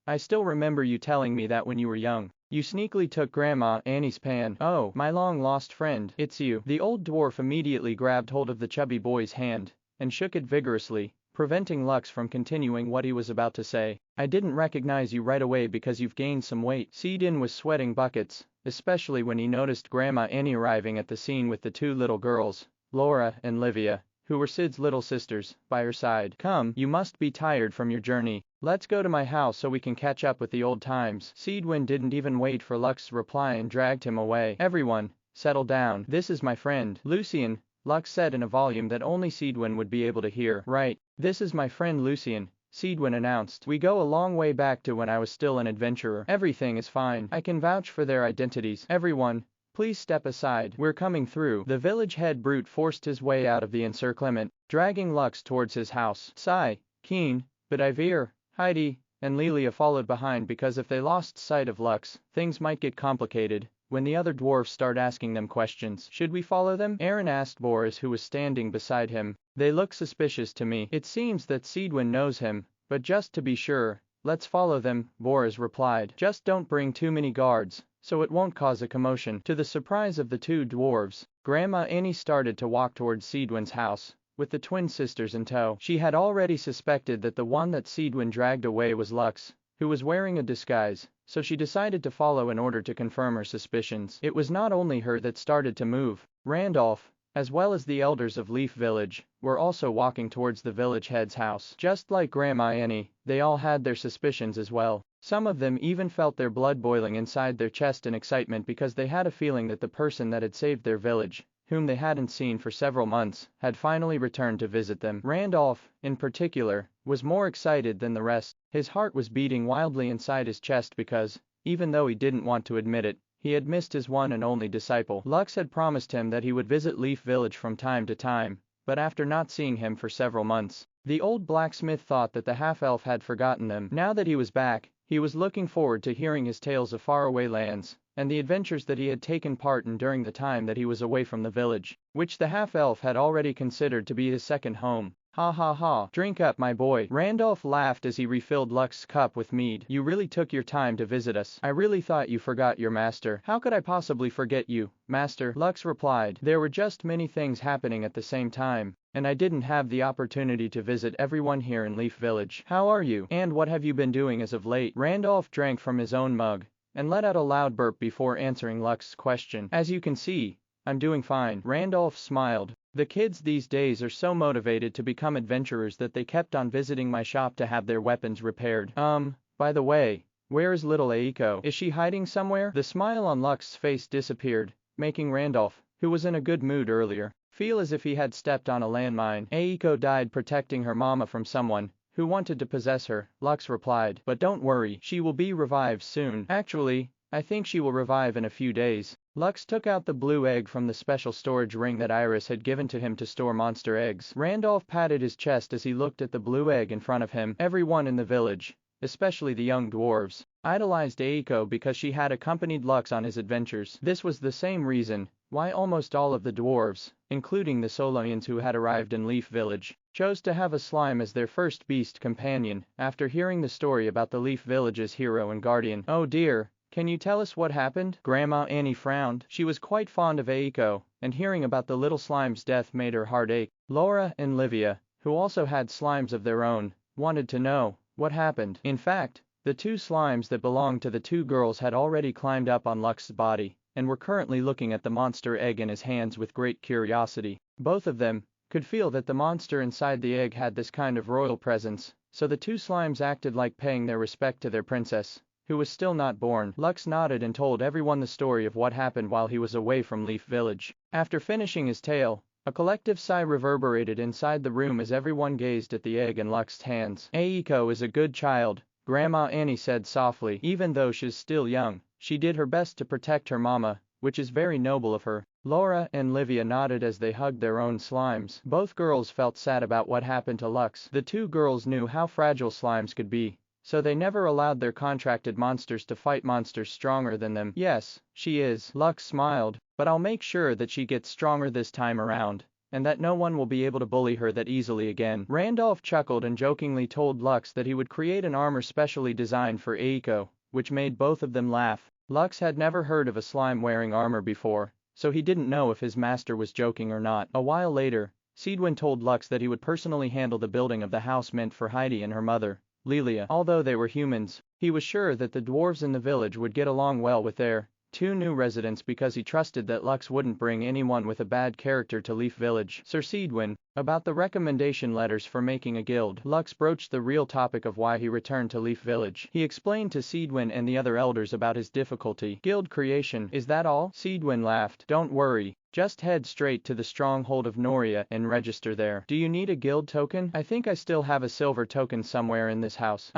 I still remember you telling me that when you were young, you sneakily took Grandma Annie's pan. Oh, my long-lost friend, it's you. The old dwarf immediately grabbed hold of the chubby boy's hand and shook it vigorously, preventing Lux from continuing what he was about to say. I didn't recognize you right away because you've gained some weight. Seedin was sweating buckets, especially when he noticed Grandma Annie arriving at the scene with the two little girls, Laura and Livia, who were Sid's little sisters, by her side. Come, you must be tired from your journey. Let's go to my house so we can catch up with the old times. Seedwin didn't even wait for Lux's reply and dragged him away. Everyone, settle down. This is my friend, Lucien, Lux said in a volume that only Seedwin would be able to hear. Right, this is my friend Lucien, Seedwin announced. We go a long way back to when I was still an adventurer. Everything is fine. I can vouch for their identities. Everyone, please step aside. We're coming through. The village head brute forced his way out of the encirclement, dragging Lux towards his house. Sai, Keen, Bedivere, Heidi, and Lilia followed behind because if they lost sight of Lux, things might get complicated when the other dwarves start asking them questions. Should we follow them? Aaron asked Boris, who was standing beside him. They look suspicious to me. It seems that Seedwin knows him, but just to be sure, let's follow them, Boris replied. Just don't bring too many guards, so it won't cause a commotion. To the surprise of the two dwarves, Grandma Annie started to walk towards Seedwin's house, with the twin sisters in tow. She had already suspected that the one that Seedwin dragged away was Lux, who was wearing a disguise, so she decided to follow in order to confirm her suspicions. It was not only her that started to move. Randolph, as well as the elders of Leaf Village, were also walking towards the village head's house. Just like Grandma Annie, they all had their suspicions as well. Some of them even felt their blood boiling inside their chest in excitement because they had a feeling that the person that had saved their village, whom they hadn't seen for several months, had finally returned to visit them. Randolph, in particular, was more excited than the rest. His heart was beating wildly inside his chest because, even though he didn't want to admit it, he had missed his one and only disciple. Lux had promised him that he would visit Leaf Village from time to time, but after not seeing him for several months, the old blacksmith thought that the half-elf had forgotten them. Now that he was back, he was looking forward to hearing his tales of faraway lands, and the adventures that he had taken part in during the time that he was away from the village, which the half-elf had already considered to be his second home. Ha ha ha, drink up my boy. Randolph laughed as he refilled Lux's cup with mead. You really took your time to visit us. I really thought you forgot your master. How could I possibly forget you, master? Lux replied. There were just many things happening at the same time, and I didn't have the opportunity to visit everyone here in Leaf Village. How are you? And what have you been doing as of late? Randolph drank from his own mug, and let out a loud burp before answering Lux's question. As you can see, I'm doing fine. Randolph smiled. The kids these days are so motivated to become adventurers that they kept on visiting my shop to have their weapons repaired. By the way, where is little Aiko? Is she hiding somewhere? The smile on Lux's face disappeared, making Randolph, who was in a good mood earlier, feel as if he had stepped on a landmine. Aiko died protecting her mama from someone who wanted to possess her, Lux replied. But don't worry, she will be revived soon. Actually, I think she will revive in a few days. Lux took out the blue egg from the special storage ring that Iris had given to him to store monster eggs. Randolph patted his chest as he looked at the blue egg in front of him. Everyone in the village, especially the young dwarves, idolized Aiko because she had accompanied Lux on his adventures. This was the same reason why almost all of the dwarves, including the Solaians who had arrived in Leaf Village, chose to have a slime as their first beast companion after hearing the story about the Leaf Village's hero and guardian. Oh dear. Can you tell us what happened? Grandma Annie frowned. She was quite fond of Aiko, and hearing about the little slime's death made her heart ache. Laura and Livia, who also had slimes of their own, wanted to know what happened. In fact, the two slimes that belonged to the two girls had already climbed up on Lux's body, and were currently looking at the monster egg in his hands with great curiosity. Both of them could feel that the monster inside the egg had this kind of royal presence, so the two slimes acted like paying their respect to their princess, who was still not born. Lux nodded and told everyone the story of what happened while he was away from Leaf Village. After finishing his tale, a collective sigh reverberated inside the room as everyone gazed at the egg in Lux's hands. Aiko is a good child, Grandma Annie said softly. Even though she's still young, she did her best to protect her mama, which is very noble of her. Laura and Livia nodded as they hugged their own slimes. Both girls felt sad about what happened to Lux. The two girls knew how fragile slimes could be, so they never allowed their contracted monsters to fight monsters stronger than them. Yes, she is. Lux smiled, but I'll make sure that she gets stronger this time around, and that no one will be able to bully her that easily again. Randolph chuckled and jokingly told Lux that he would create an armor specially designed for Aiko, which made both of them laugh. Lux had never heard of a slime wearing armor before, so he didn't know if his master was joking or not. A while later, Seedwin told Lux that he would personally handle the building of the house meant for Heidi and her mother, Lilia. Although they were humans, he was sure that the dwarves in the village would get along well with their two new residents because he trusted that Lux wouldn't bring anyone with a bad character to Leaf Village. Sir Seedwin, about the recommendation letters for making a guild. Lux broached the real topic of why he returned to Leaf Village. He explained to Seedwin and the other elders about his difficulty. Guild creation. Is that all? Seedwin laughed. Don't worry. Just head straight to the stronghold of Noria and register there. Do you need a guild token? I think I still have a silver token somewhere in this house.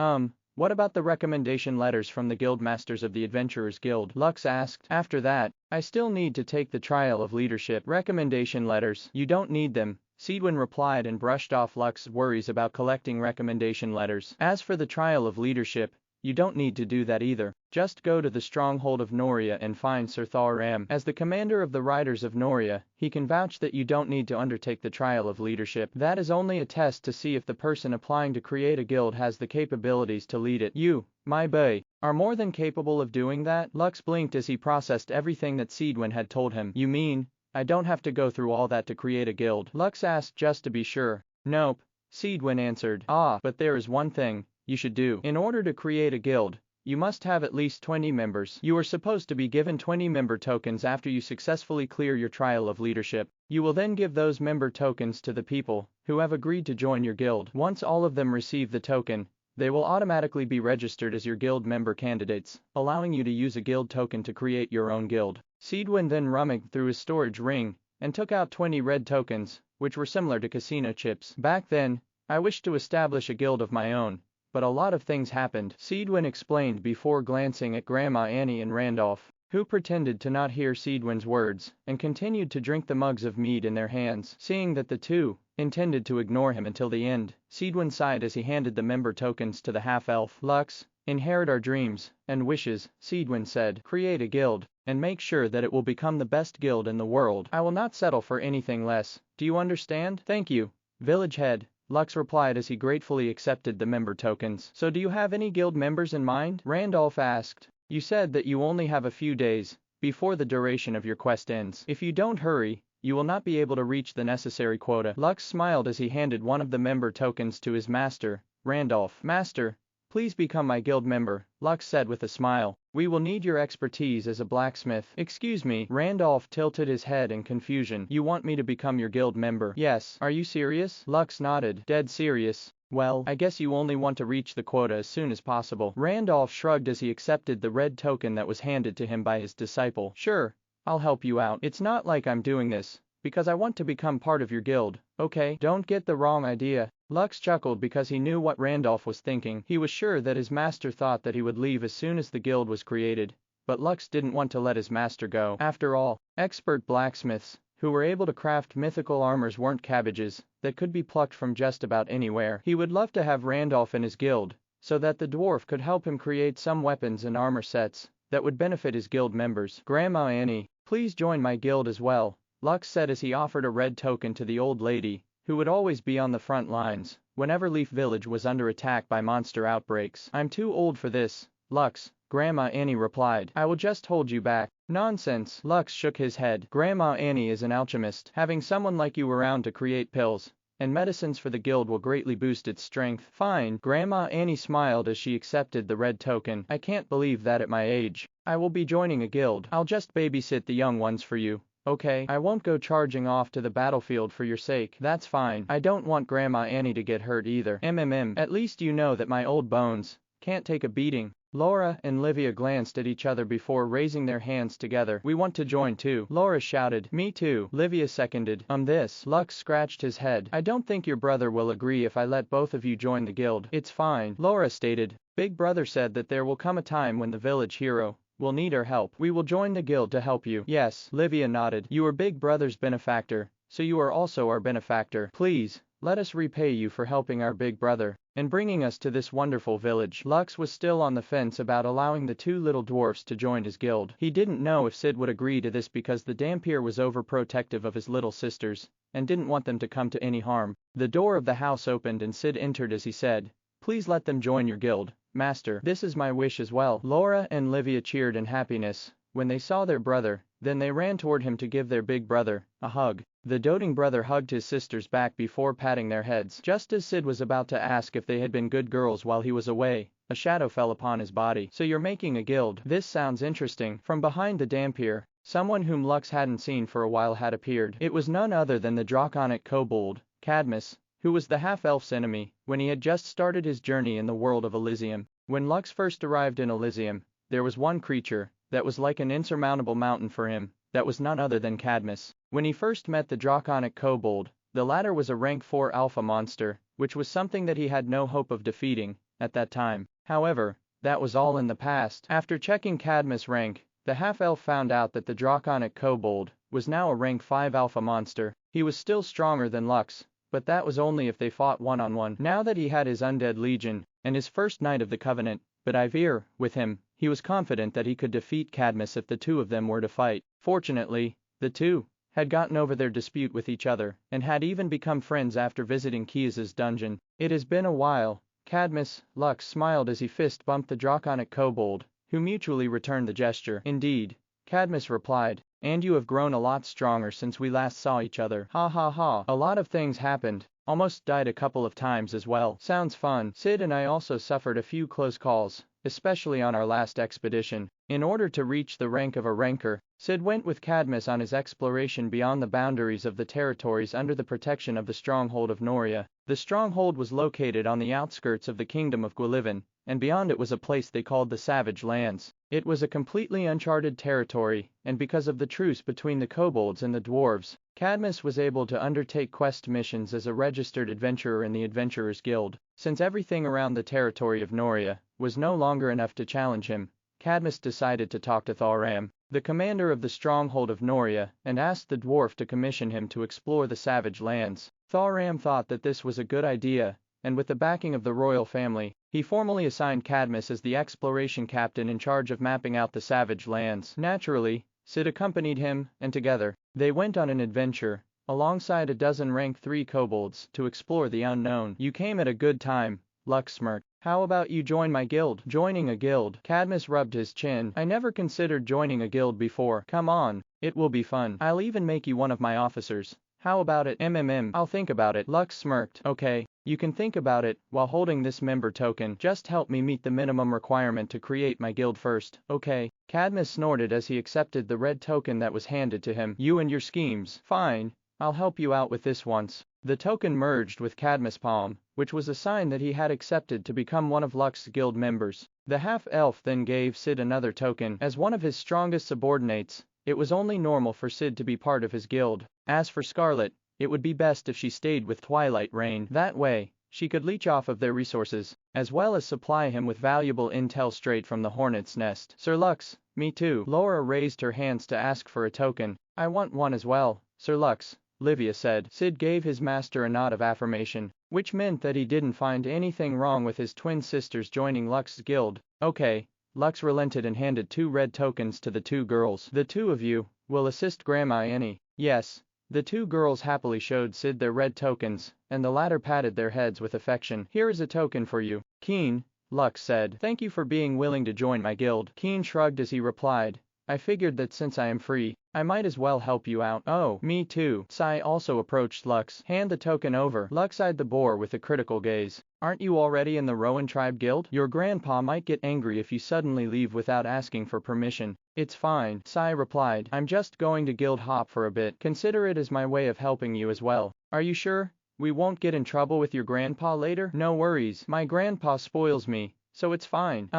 What about the recommendation letters from the guild masters of the Adventurers Guild? Lux asked. After that, I still need to take the trial of leadership. Recommendation letters. You don't need them, Seedwin replied and brushed off Lux's worries about collecting recommendation letters. As for the trial of leadership, you don't need to do that either. Just go to the stronghold of Noria and find Sir Tharam. As the commander of the Riders of Noria, he can vouch that you don't need to undertake the trial of leadership. That is only a test to see if the person applying to create a guild has the capabilities to lead it. You, my boy, are more than capable of doing that? Lux blinked as he processed everything that Seedwin had told him. You mean, I don't have to go through all that to create a guild? Lux asked just to be sure. Nope, Seedwin answered. Ah, but there is one thing you should do. In order to create a guild, You must have at least 20 members. You are supposed to be given 20 member tokens after you successfully clear your trial of leadership. You will then give those member tokens to the people who have agreed to join your guild. Once all of them receive the token, they will automatically be registered as your guild member candidates, allowing you to use a guild token to create your own guild. Sidwin then rummaged through his storage ring and took out 20 red tokens, which were similar to casino chips. Back then, I wished to establish a guild of my own, but a lot of things happened, Sidwin explained before glancing at Grandma Annie and Randolph, who pretended to not hear Sidwin's words and continued to drink the mugs of mead in their hands. Seeing that the two intended to ignore him until the end, Sidwin sighed as he handed the member tokens to the half-elf. Lux, inherit our dreams and wishes, Sidwin said. Create a guild, and make sure that it will become the best guild in the world. I will not settle for anything less. Do you understand? Thank you, village head, Lux replied as he gratefully accepted the member tokens. So do you have any guild members in mind? Randolph asked. You said that you only have a few days before the duration of your quest ends. If you don't hurry, you will not be able to reach the necessary quota. Lux smiled as he handed one of the member tokens to his master, Randolph. Master, please become my guild member, Lux said with a smile. We will need your expertise as a blacksmith. Excuse me, Randolph tilted his head in confusion. You want me to become your guild member? Yes. Are you serious? Lux nodded. Dead serious. Well, I guess you only want to reach the quota as soon as possible. Randolph shrugged as he accepted the red token that was handed to him by his disciple. Sure, I'll help you out. It's not like I'm doing this because I want to become part of your guild, okay? Don't get the wrong idea. Lux chuckled because he knew what Randolph was thinking. He was sure that his master thought that he would leave as soon as the guild was created, but Lux didn't want to let his master go. After all, expert blacksmiths who were able to craft mythical armors weren't cabbages that could be plucked from just about anywhere. He would love to have Randolph in his guild, so that the dwarf could help him create some weapons and armor sets that would benefit his guild members. Grandma Annie, please join my guild as well, Lux said as he offered a red token to the old lady, who would always be on the front lines whenever Leaf Village was under attack by monster outbreaks. I'm too old for this, Lux, Grandma Annie replied. I will just hold you back. Nonsense, Lux shook his head. Grandma Annie is an alchemist. Having someone like you around to create pills and medicines for the guild will greatly boost its strength. Fine, Grandma Annie smiled as she accepted the red token. I can't believe that at my age I will be joining a guild. I'll just babysit the young ones for you. Okay, I won't go charging off to the battlefield for your sake. That's fine. I don't want Grandma Annie to get hurt either. At least you know that my old bones can't take a beating. Laura and Livia glanced at each other before raising their hands together. We want to join too, Laura shouted. Me too, Livia seconded. This. Lux scratched his head. I don't think your brother will agree if I let both of you join the guild. It's fine, Laura stated. Big brother said that there will come a time when the village hero will need our help. We will join the guild to help you. Yes, Livia nodded. You are Big Brother's benefactor, so you are also our benefactor. Please, let us repay you for helping our Big Brother and bringing us to this wonderful village. Lux was still on the fence about allowing the two little dwarfs to join his guild. He didn't know if Sid would agree to this because the Dampier was overprotective of his little sisters and didn't want them to come to any harm. The door of the house opened and Sid entered as he said, "Please let them join your guild, Master. This is my wish as well." Laura and Livia cheered in happiness when they saw their brother, then they ran toward him to give their big brother a hug. The doting brother hugged his sisters back before patting their heads. Just as Sid was about to ask if they had been good girls while he was away, a shadow fell upon his body. So you're making a guild? This sounds interesting. From behind the Dampier, someone whom Lux hadn't seen for a while had appeared. It was none other than the draconic kobold, Cadmus, who was the half-elf's enemy when he had just started his journey in the world of Elysium. When Lux first arrived in Elysium, there was one creature that was like an insurmountable mountain for him. That was none other than Cadmus. When he first met the draconic kobold, the latter was a rank 4 alpha monster, which was something that he had no hope of defeating at that time. However, that was all in the past. After checking Cadmus' rank, the half-elf found out that the draconic kobold was now a rank 5 alpha monster. He was still stronger than Lux, but that was only if they fought one-on-one. Now that he had his undead legion and his first knight of the covenant, but Ivir, with him, he was confident that he could defeat Cadmus if the two of them were to fight. Fortunately, the two had gotten over their dispute with each other and had even become friends after visiting Kia's dungeon. It has been a while, Cadmus, Lux smiled as he fist bumped the draconic kobold, who mutually returned the gesture. Indeed, Cadmus replied, and you have grown a lot stronger since we last saw each other. Ha ha ha. A lot of things happened. Almost died a couple of times as well. Sounds fun. Sid and I also suffered a few close calls, especially on our last expedition. In order to reach the rank of a ranker, Sid went with Cadmus on his exploration beyond the boundaries of the territories under the protection of the stronghold of Noria. The stronghold was located on the outskirts of the kingdom of Gwillivan, and beyond it was a place they called the Savage Lands. It was a completely uncharted territory, and because of the truce between the kobolds and the dwarves, Cadmus was able to undertake quest missions as a registered adventurer in the Adventurers Guild. Since everything around the territory of Noria was no longer enough to challenge him, Cadmus decided to talk to Thoram, the commander of the stronghold of Noria, and asked the dwarf to commission him to explore the Savage Lands. Thoram thought that this was a good idea, and with the backing of the royal family, he formally assigned Cadmus as the exploration captain in charge of mapping out the Savage Lands. Naturally, Sid accompanied him, and together, they went on an adventure, alongside a dozen rank 3 kobolds, to explore the unknown. "You came at a good time," Lux smirked. "How about you join my guild?" "Joining a guild?" Cadmus rubbed his chin. "I never considered joining a guild before." "Come on, it will be fun. I'll even make you one of my officers. How about it?" I'll think about it." Lux smirked. "Okay, you can think about it while holding this member token. Just help me meet the minimum requirement to create my guild first, okay?" Cadmus snorted as he accepted the red token that was handed to him. "You and your schemes. Fine, I'll help you out with this once." The token merged with Cadmus' palm, which was a sign that he had accepted to become one of Lux's guild members. The half-elf then gave Sid another token. As one of his strongest subordinates, it was only normal for Sid to be part of his guild. As for Scarlet, it would be best if she stayed with Twilight Rain. That way, she could leech off of their resources, as well as supply him with valuable intel straight from the hornet's nest. "Sir Lux, me too." Laura raised her hands to ask for a token. "I want one as well, Sir Lux," Livia said. Sid gave his master a nod of affirmation, which meant that he didn't find anything wrong with his twin sisters joining Lux's guild. "Okay." Lux relented and handed 2 red tokens to the 2 girls. "The 2 of you will assist Grandma Annie." "Yes." The 2 girls happily showed Sid their red tokens, and the latter patted their heads with affection. "Here is a token for you, Keen," Lux said. "Thank you for being willing to join my guild." Keen shrugged as he replied, "I figured that since I am free, I might as well help you out." "Oh, me too." Sai also approached Lux. "Hand the token over." Lux eyed the boar with a critical gaze. "Aren't you already in the Rowan tribe guild? Your grandpa might get angry if you suddenly leave without asking for permission." "It's fine," Sai replied. "I'm just going to guild hop for a bit. Consider it as my way of helping you as well." "Are you sure we won't get in trouble with your grandpa later?" "No worries. My grandpa spoils me, so it's fine."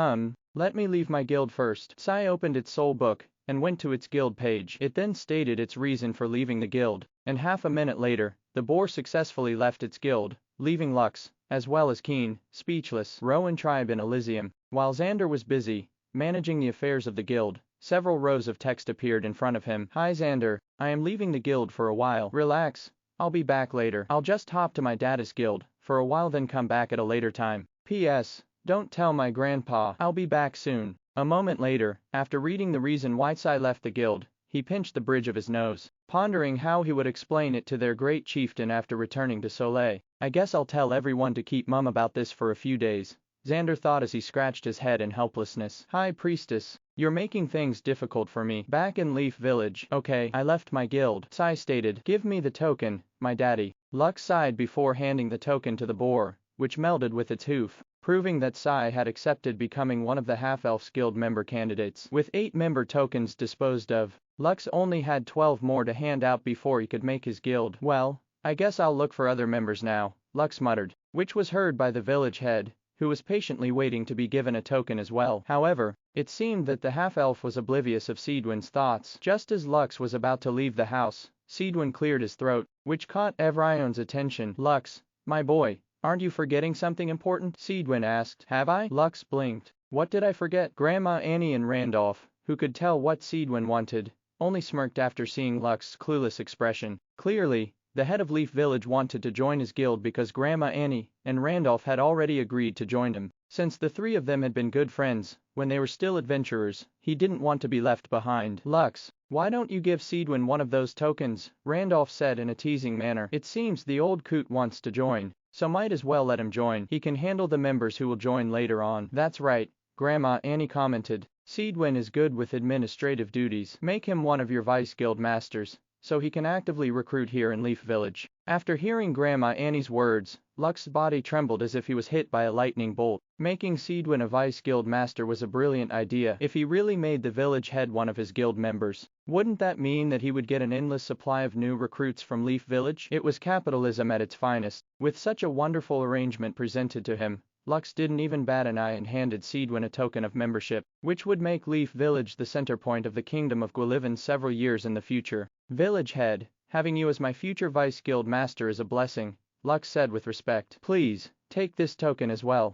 Let me leave my guild first." Sai opened its soul book and went to its guild page. It then stated its reason for leaving the guild, and half a minute later, the boar successfully left its guild, leaving Lux, as well as Keen, speechless. Rowan tribe in Elysium. While Xander was busy managing the affairs of the guild, several rows of text appeared in front of him. "Hi Xander, I am leaving the guild for a while." "Relax, I'll be back later. I'll just hop to my data's guild for a while then come back at a later time. P.S. Don't tell my grandpa. I'll be back soon." A moment later, after reading the reason why Sai left the guild, he pinched the bridge of his nose, pondering how he would explain it to their great chieftain after returning to Solais. "I guess I'll tell everyone to keep mum about this for a few days," Xander thought as he scratched his head in helplessness. "High Priestess, you're making things difficult for me." "Back in Leaf Village." "Okay, I left my guild," Sai stated. "Give me the token, my daddy." Lux sighed before handing the token to the boar, which melded with its hoof, proving that Sai had accepted becoming one of the Half-Elf Guild member candidates. With 8 member tokens disposed of, Lux only had 12 more to hand out before he could make his guild. "Well, I guess I'll look for other members now," Lux muttered, which was heard by the village head, who was patiently waiting to be given a token as well. However, it seemed that the half-elf was oblivious of Seedwin's thoughts. Just as Lux was about to leave the house, Seedwin cleared his throat, which caught Evrion's attention. "Lux, my boy, aren't you forgetting something important?" Seedwin asked. "Have I?" Lux blinked. "What did I forget?" Grandma Annie and Randolph, who could tell what Seedwin wanted, only smirked after seeing Lux's clueless expression. Clearly, the head of Leaf Village wanted to join his guild because Grandma Annie and Randolph had already agreed to join him. Since the 3 of them had been good friends when they were still adventurers, he didn't want to be left behind. "Lux, why don't you give Seedwin one of those tokens?" Randolph said in a teasing manner. "It seems the old coot wants to join, so might as well let him join. He can handle the members who will join later on." "That's right," Grandma Annie commented. "Seedwin is good with administrative duties. Make him one of your vice guild masters, so he can actively recruit here in Leaf Village. After hearing Grandma Annie's words, Lux's body trembled as if he was hit by a lightning bolt. Making Seedwin a vice guild master was a brilliant idea if he really made the village head one of his guild members. Wouldn't that mean that he would get an endless supply of new recruits from Leaf Village? It was capitalism at its finest. With such a wonderful arrangement presented to him, Lux didn't even bat an eye and handed Seedwin a token of membership, which would make Leaf Village the center point of the kingdom of Gwillivan several years in the future. Village head, having you as my future vice guild master is a blessing, Lux said with respect. Please, take this token as well.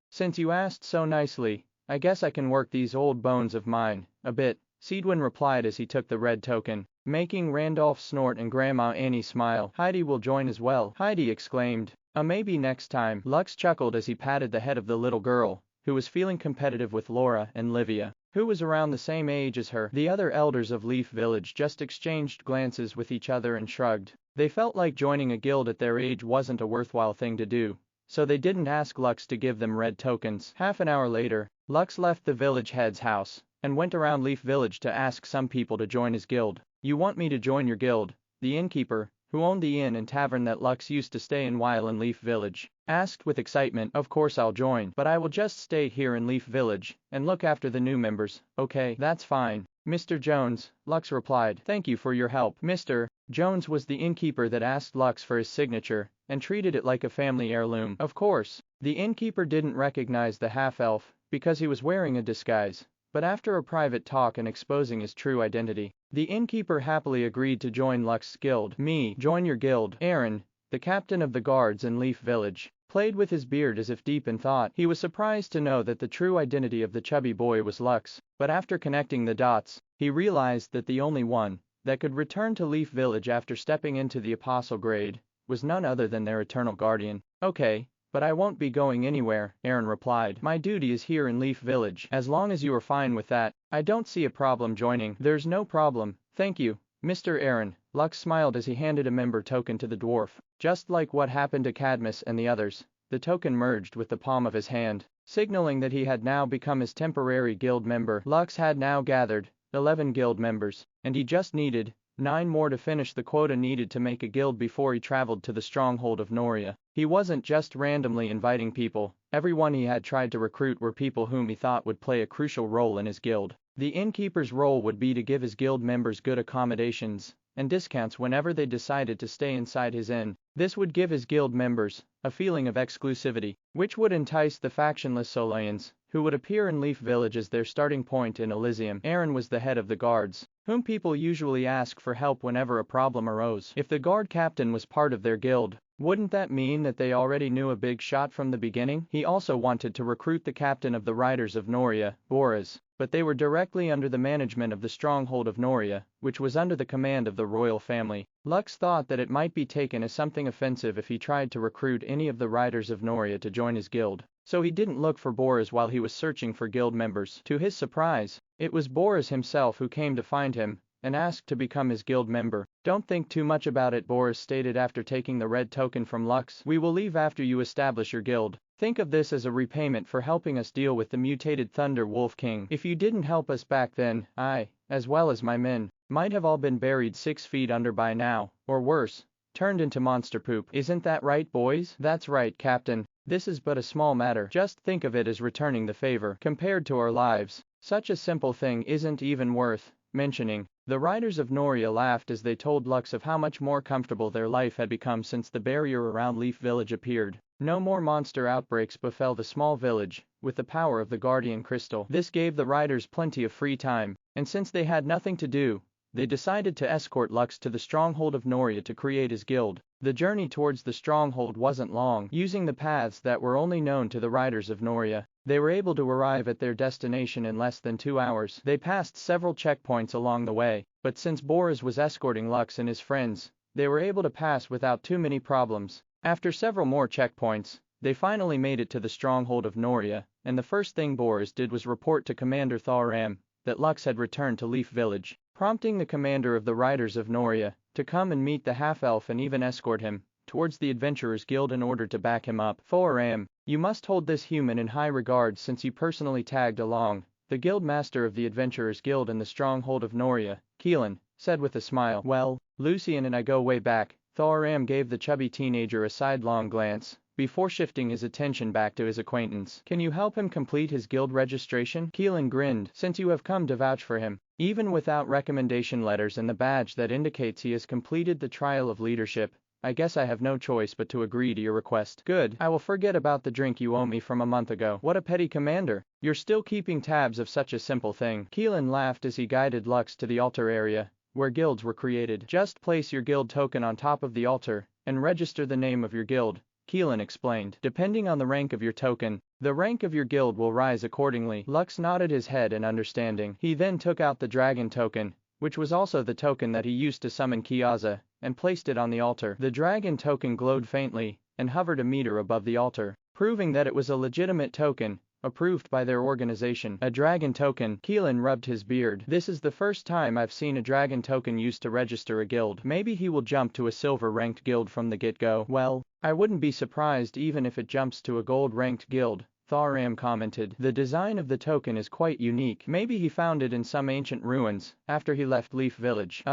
Since you asked so nicely, I guess I can work these old bones of mine a bit, Seedwin replied as he took the red token, making Randolph snort and Grandma Annie smile. Heidi will join as well, Heidi exclaimed. Maybe next time. Lux chuckled as he patted the head of the little girl, who was feeling competitive with Laura and Livia, who was around the same age as her. The other elders of Leaf Village just exchanged glances with each other and shrugged. They felt like joining a guild at their age wasn't a worthwhile thing to do, so they didn't ask Lux to give them red tokens. Half an hour later, Lux left the village head's house and went around Leaf Village to ask some people to join his guild. You want me to join your guild? The innkeeper, who owned the inn and tavern that Lux used to stay in while in Leaf Village, asked with excitement. Of course I'll join, but I will just stay here in Leaf Village and look after the new members. Okay, that's fine. Mr. Jones, Lux replied. Thank you for your help. Mr. Jones was the innkeeper that asked Lux for his signature and treated it like a family heirloom. Of course, the innkeeper didn't recognize the half-elf because he was wearing a disguise, but after a private talk and exposing his true identity, the innkeeper happily agreed to join Lux's guild. Join your guild. Aaron, the captain of the guards in Leaf Village, played with his beard as if deep in thought. He was surprised to know that the true identity of the chubby boy was Lux, but after connecting the dots, he realized that the only one that could return to Leaf Village after stepping into the apostle grade was none other than their eternal guardian. Okay, but I won't be going anywhere, Aaron replied. My duty is here in Leaf Village. As long as you are fine with that, I don't see a problem joining. There's no problem, thank you, Mr. Aaron. Lux smiled as he handed a member token to the dwarf. Just like what happened to Cadmus and the others, the token merged with the palm of his hand, signaling that he had now become his temporary guild member. Lux had now gathered 11 guild members, and he just needed 9 more to finish the quota needed to make a guild before he traveled to the stronghold of Noria. He wasn't just randomly inviting people. Everyone he had tried to recruit were people whom he thought would play a crucial role in his guild. The innkeeper's role would be to give his guild members good accommodations and discounts whenever they decided to stay inside his inn. This would give his guild members a feeling of exclusivity, which would entice the factionless Solaians, who would appear in Leaf Village as their starting point in Elysium. Aaron was the head of the guards, whom people usually ask for help whenever a problem arose. If the guard captain was part of their guild, wouldn't that mean that they already knew a big shot from the beginning? He also wanted to recruit the captain of the Riders of Noria, Boris, but they were directly under the management of the stronghold of Noria, which was under the command of the royal family. Lux thought that it might be taken as something offensive if he tried to recruit any of the Riders of Noria to join his guild, so he didn't look for Boris while he was searching for guild members. To his surprise, it was Boris himself who came to find him and asked to become his guild member. Don't think too much about it, Boris stated after taking the red token from Lux. We will leave after you establish your guild. Think of this as a repayment for helping us deal with the mutated Thunder Wolf King. If you didn't help us back then, I, as well as my men, might have all been buried 6 feet under by now, or worse, turned into monster poop. Isn't that right, boys? That's right, Captain. This is but a small matter. Just think of it as returning the favor. Compared to our lives, such a simple thing isn't even worth mentioning. The Riders of Noria laughed as they told Lux of how much more comfortable their life had become since the barrier around Leaf Village appeared. No more monster outbreaks befell the small village, with the power of the Guardian Crystal. This gave the Riders plenty of free time, and since they had nothing to do, they decided to escort Lux to the stronghold of Noria to create his guild. The journey towards the stronghold wasn't long. Using the paths that were only known to the Riders of Noria, they were able to arrive at their destination in less than 2 hours. They passed several checkpoints along the way, but since Boris was escorting Lux and his friends, they were able to pass without too many problems. After several more checkpoints, they finally made it to the stronghold of Noria, and the first thing Boris did was report to Commander Thoram that Lux had returned to Leaf Village, prompting the commander of the Riders of Noria to come and meet the half-elf and even escort him towards the Adventurers Guild in order to back him up. Thoram, you must hold this human in high regard since you personally tagged along. The guild master of the Adventurers Guild in the stronghold of Noria, Keelan, said with a smile. Well, Lucien and I go way back. Thoram gave the chubby teenager a sidelong glance before shifting his attention back to his acquaintance. Can you help him complete his guild registration? Keelan grinned. Since you have come to vouch for him, even without recommendation letters and the badge that indicates he has completed the trial of leadership, I guess I have no choice but to agree to your request. Good. I will forget about the drink you owe me from a month ago. What a petty commander. You're still keeping tabs of such a simple thing. Keelan laughed as he guided Lux to the altar area, where guilds were created. Just place your guild token on top of the altar, and register the name of your guild, Keelan explained. Depending on the rank of your token, the rank of your guild will rise accordingly. Lux nodded his head in understanding. He then took out the dragon token, which was also the token that he used to summon Kiaza, and placed it on the altar. The dragon token glowed faintly, and hovered a meter above the altar, proving that it was a legitimate token, approved by their organization. A dragon token. Keelan rubbed his beard. This is the first time I've seen a dragon token used to register a guild. Maybe he will jump to a silver-ranked guild from the get-go. Well, I wouldn't be surprised even if it jumps to a gold-ranked guild, Thoram commented. The design of the token is quite unique. Maybe he found it in some ancient ruins, after he left Leaf Village.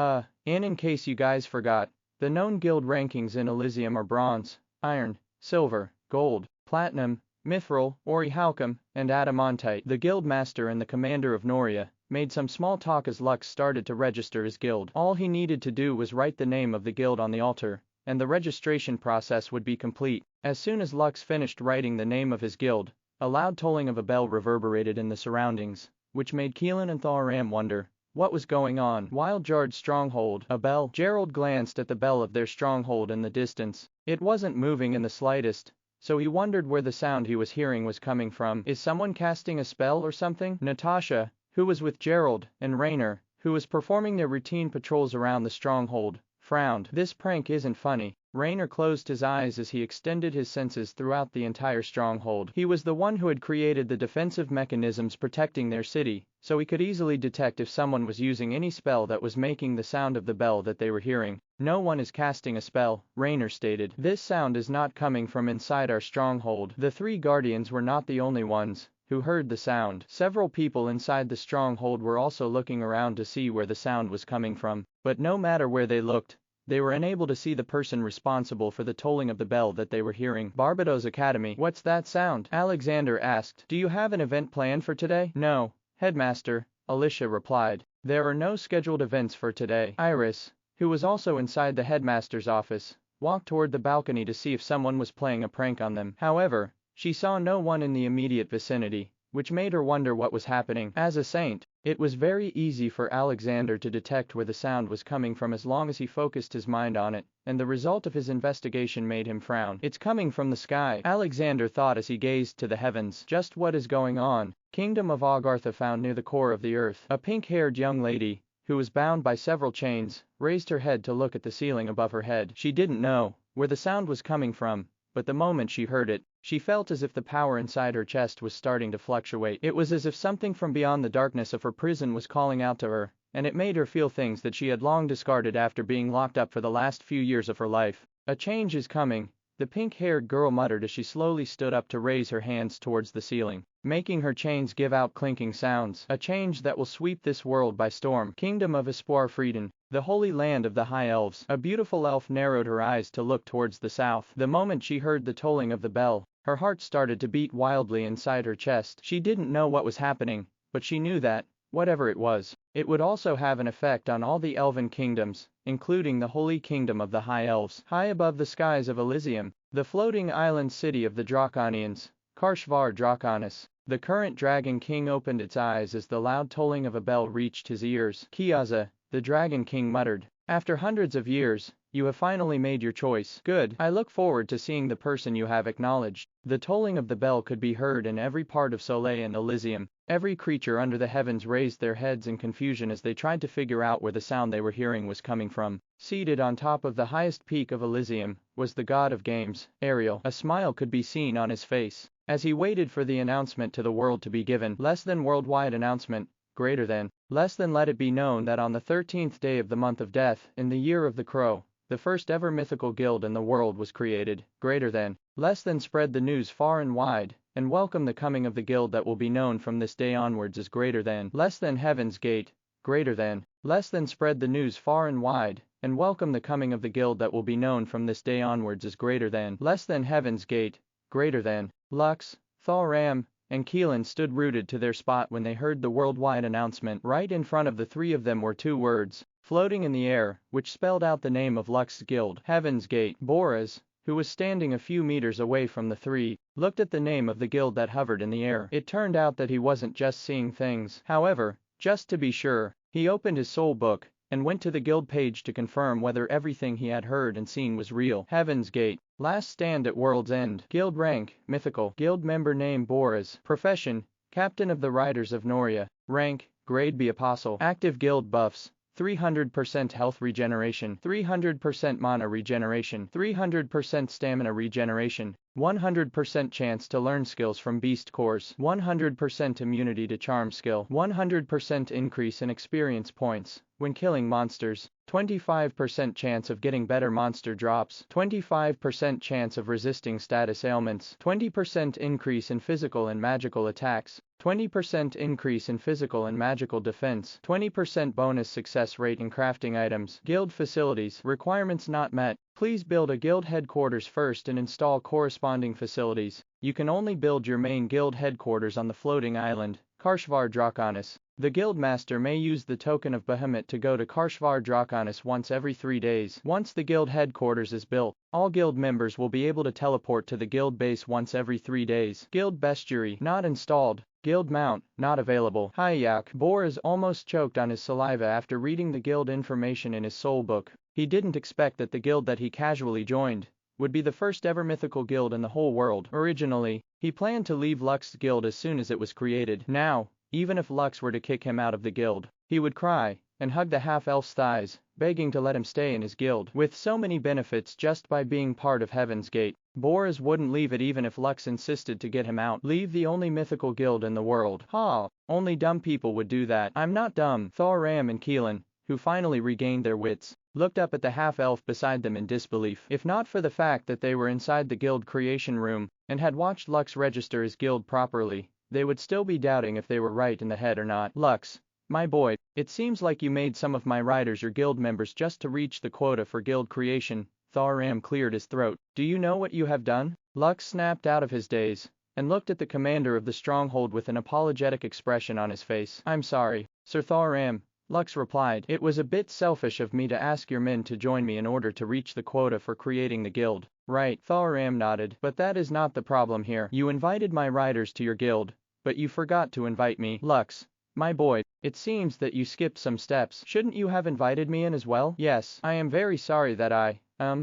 In case you guys forgot, the known guild rankings in Elysium are bronze, iron, silver, gold, platinum, mithril, orichalcum, and adamantite. The guild master and the commander of Noria made some small talk as Lux started to register his guild. All he needed to do was write the name of the guild on the altar, and the registration process would be complete. As soon as Lux finished writing the name of his guild, a loud tolling of a bell reverberated in the surroundings, which made Keelan and Thoram wonder what was going on. Wild Jard's stronghold. A bell. Gerald glanced at the bell of their stronghold in the distance. It wasn't moving in the slightest, so he wondered where the sound he was hearing was coming from. Is someone casting a spell or something? Natasha, who was with Gerald, and Rainer, who was performing their routine patrols around the stronghold, frowned. This prank isn't funny. Rainer closed his eyes as he extended his senses throughout the entire stronghold. He was the one who had created the defensive mechanisms protecting their city, so he could easily detect if someone was using any spell that was making the sound of the bell that they were hearing. No one is casting a spell, Rainer stated. This sound is not coming from inside our stronghold. The three guardians were not the only ones who heard the sound. Several people inside the stronghold were also looking around to see where the sound was coming from, but no matter where they looked, they were unable to see the person responsible for the tolling of the bell that they were hearing. Barbados Academy. What's that sound? Alexander asked. Do you have an event planned for today? No, Headmaster, Alicia replied. There are no scheduled events for today. Iris, who was also inside the headmaster's office, walked toward the balcony to see if someone was playing a prank on them. However, she saw no one in the immediate vicinity, which made her wonder what was happening. As a saint, it was very easy for Alexander to detect where the sound was coming from as long as he focused his mind on it, and the result of his investigation made him frown. It's coming from the sky, Alexander thought as he gazed to the heavens. Just what is going on? Kingdom of Agartha found near the core of the earth. A pink-haired young lady, who was bound by several chains, raised her head to look at the ceiling above her head. She didn't know where the sound was coming from, but the moment she heard it, she felt as if the power inside her chest was starting to fluctuate. It was as if something from beyond the darkness of her prison was calling out to her, and it made her feel things that she had long discarded after being locked up for the last few years of her life. A change is coming, the pink-haired girl muttered as she slowly stood up to raise her hands towards the ceiling, making her chains give out clinking sounds. A change that will sweep this world by storm. Kingdom of Espoir Frieden, the holy land of the High Elves. A beautiful elf narrowed her eyes to look towards the south. The moment she heard the tolling of the bell, her heart started to beat wildly inside her chest. She didn't know what was happening, but she knew that, whatever it was, it would also have an effect on all the elven kingdoms, including the holy kingdom of the High Elves. High above the skies of Elysium, the floating island city of the Draconians, Karshvar Draconis, the current Dragon King opened its eyes as the loud tolling of a bell reached his ears. Kiaza, the Dragon King muttered. After hundreds of years, you have finally made your choice. Good. I look forward to seeing the person you have acknowledged. The tolling of the bell could be heard in every part of Solais and Elysium. Every creature under the heavens raised their heads in confusion as they tried to figure out where the sound they were hearing was coming from. Seated on top of the highest peak of Elysium was the god of games, Ariel. A smile could be seen on his face as he waited for the announcement to the world to be given. Less than worldwide announcement, greater than. Less than let it be known that on the 13th day of the month of death, in the year of the crow, the first ever mythical guild in the world was created, greater than. Less than spread the news far and wide, and welcome the coming of the guild that will be known from this day onwards as greater than. Less than Heaven's Gate, greater than, less than spread the news far and wide, and welcome the coming of the guild that will be known from this day onwards as greater than, less than Heaven's Gate, greater than. Lux, Thoram, and Keelan stood rooted to their spot when they heard the worldwide announcement. Right in front of the three of them were two words, floating in the air, which spelled out the name of Lux's guild, Heaven's Gate. Boris, who was standing a few meters away from the three, looked at the name of the guild that hovered in the air. It turned out that he wasn't just seeing things. However, just to be sure, he opened his soul book, and went to the guild page to confirm whether everything he had heard and seen was real. Heaven's Gate. Last stand at World's End. Guild rank, mythical. Guild member name Boris. Profession, Captain of the Riders of Noria. Rank, Grade B Apostle. Active guild buffs, 300% health regeneration, 300% mana regeneration, 300% stamina regeneration, 100% chance to learn skills from beast cores, 100% immunity to charm skill, 100% increase in experience points when killing monsters, 25% chance of getting better monster drops, 25% chance of resisting status ailments, 20% increase in physical and magical attacks, 20% increase in physical and magical defense, 20% bonus success rate in crafting items. Guild facilities. Requirements not met. Please build a guild headquarters first and install corresponding facilities. You can only build your main guild headquarters on the floating island, Karshvar Draconis. The guild master may use the token of Behemoth to go to Karshvar Draconis once every 3 days. Once the guild headquarters is built, all guild members will be able to teleport to the guild base once every 3 days. Guild bestiary not installed. Guild mount not available. Hayak. Boris almost choked on his saliva after reading the guild information in his soul book. He didn't expect that the guild that he casually joined would be the first ever mythical guild in the whole world. Originally, he planned to leave Lux's guild as soon as it was created. Now, even if Lux were to kick him out of the guild, he would cry and hug the half-elf's thighs, begging to let him stay in his guild. With so many benefits just by being part of Heaven's Gate, Boris wouldn't leave it even if Lux insisted to get him out. Leave the only mythical guild in the world. Ha! Only dumb people would do that. I'm not dumb. Thoram and Keelan, who finally regained their wits, looked up at the half-elf beside them in disbelief. If not for the fact that they were inside the guild creation room and had watched Lux register his guild properly, they would still be doubting if they were right in the head or not. Lux, my boy, it seems like you made some of my riders your guild members just to reach the quota for guild creation. Thoram cleared his throat. Do you know what you have done? Lux snapped out of his daze and looked at the commander of the stronghold with an apologetic expression on his face. I'm sorry, Sir Thoram, Lux replied. It was a bit selfish of me to ask your men to join me in order to reach the quota for creating the guild. Right, Thoram nodded. But that is not the problem here. You invited my riders to your guild, but you forgot to invite me. Lux, my boy, it seems that you skipped some steps. Shouldn't you have invited me in as well? Yes, I am very sorry that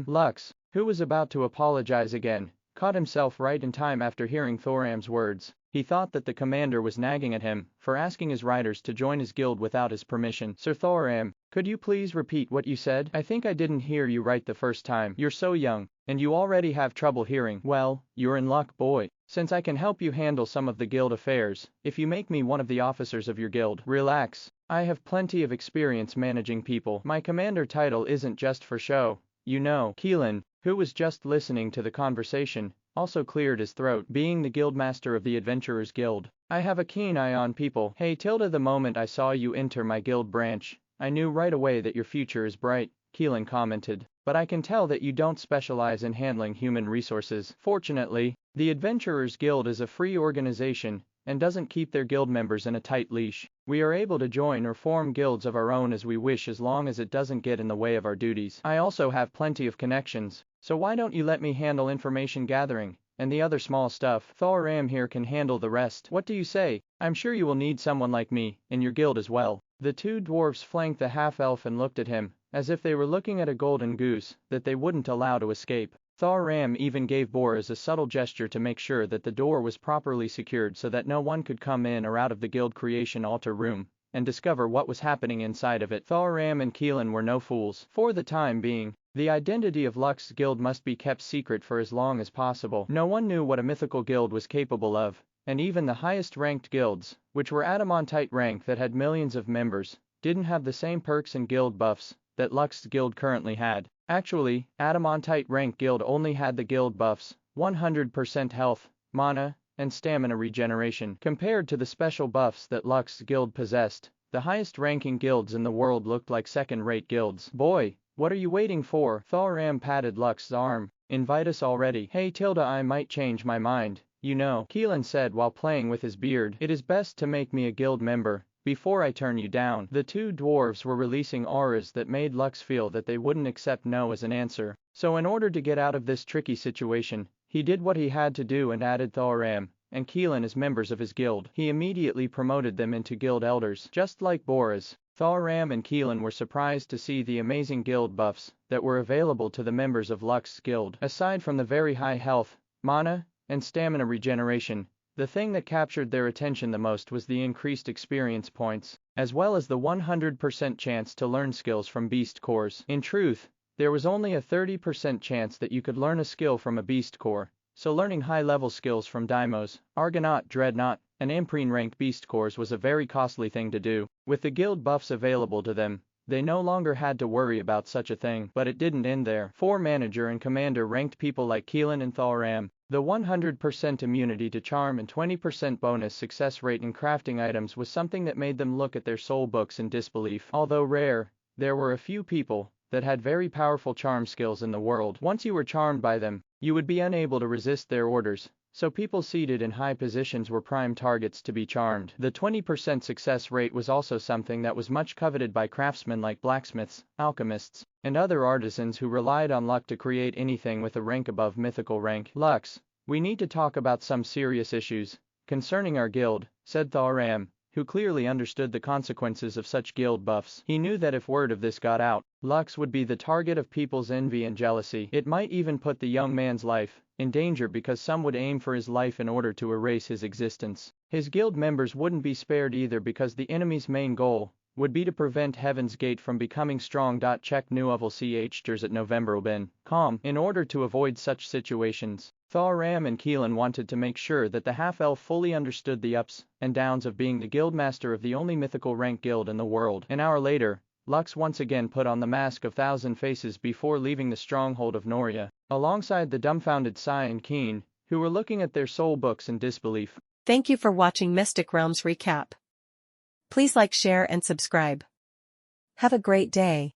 Lux, who was about to apologize again, caught himself right in time after hearing Thoram's words. He thought that the commander was nagging at him for asking his riders to join his guild without his permission. Sir Thoram, could you please repeat what you said? I think I didn't hear you right the first time. You're so young, and you already have trouble hearing. Well, you're in luck, boy, since I can help you handle some of the guild affairs if you make me one of the officers of your guild. Relax, I have plenty of experience managing people. My commander title isn't just for show, you know. Keelan, who was just listening to the conversation, also cleared his throat. Being the guildmaster of the Adventurers Guild, I have a keen eye on people. Hey Tilda, the moment I saw you enter my guild branch, I knew right away that your future is bright, Keelan commented. But I can tell that you don't specialize in handling human resources. Fortunately, the Adventurers Guild is a free organization and doesn't keep their guild members in a tight leash. We are able to join or form guilds of our own as we wish as long as it doesn't get in the way of our duties. I also have plenty of connections, so why don't you let me handle information gathering and the other small stuff? Thoram here can handle the rest. What do you say? I'm sure you will need someone like me in your guild as well. The two dwarfs flanked the half-elf and looked at him as if they were looking at a golden goose that they wouldn't allow to escape. Thoram even gave Boris a subtle gesture to make sure that the door was properly secured so that no one could come in or out of the guild creation altar room and discover what was happening inside of it. Thoram and Keelan were no fools. For the time being, the identity of Lux's guild must be kept secret for as long as possible. No one knew what a mythical guild was capable of, and even the highest ranked guilds, which were Adamantite rank that had millions of members, didn't have the same perks and guild buffs that Lux's guild currently had. Actually, Adamantite rank guild only had the guild buffs, 100% health, mana, and stamina regeneration, compared to the special buffs that Lux's guild possessed, The highest-ranking guilds in the world looked like second-rate guilds. "Boy, what are you waiting for?" Thoram patted Lux's arm. "Invite us already." "Hey Tilda, I might change my mind, you know," Keelan said while playing with his beard. "It is best to make me a guild member before I turn you down." The two dwarves were releasing auras that made Lux feel that they wouldn't accept no as an answer. So in order to get out of this tricky situation, he did what he had to do and added Thoram and Keelan as members of his guild. He immediately promoted them into guild elders. Just like Boris, Thoram and Keelan were surprised to see the amazing guild buffs that were available to the members of Lux's guild. Aside from the very high health, mana, and stamina regeneration, the thing that captured their attention the most was the increased experience points, as well as the 100% chance to learn skills from beast cores. In truth, there was only a 30% chance that you could learn a skill from a beast core, so learning high-level skills from Daimos, Argonaut, Dreadnought, and Imprene-ranked beast cores was a very costly thing to do. With the guild buffs available to them, they no longer had to worry about such a thing. But it didn't end there. 4 manager and commander ranked people like Keelan and Thoram, the 100% immunity to charm and 20% bonus success rate in crafting items was something that made them look at their soul books in disbelief. Although rare, there were a few people that had very powerful charm skills in the world. Once you were charmed by them, you would be unable to resist their orders, so people seated in high positions were prime targets to be charmed. The 20% success rate was also something that was much coveted by craftsmen like blacksmiths, alchemists, and other artisans who relied on luck to create anything with a rank above mythical rank. "Lux, we need to talk about some serious issues concerning our guild," said Thoram, who clearly understood the consequences of such guild buffs. He knew that if word of this got out, Lux would be the target of people's envy and jealousy. It might even put the young man's life in danger because some would aim for his life in order to erase his existence. His guild members wouldn't be spared either because the enemy's main goal would be to prevent Heaven's Gate from becoming strong. Check Newlevel CHers at November.com. In order to avoid such situations, Thoram and Keelan wanted to make sure that the half-elf fully understood the ups and downs of being the guildmaster of the only mythical rank guild in the world. An hour later, Lux once again put on the mask of Thousand Faces before leaving the stronghold of Noria, alongside the dumbfounded Sai and Keen, who were looking at their soul books in disbelief. Thank you for watching Mystic Realms Recap. Please like, share, and subscribe. Have a great day.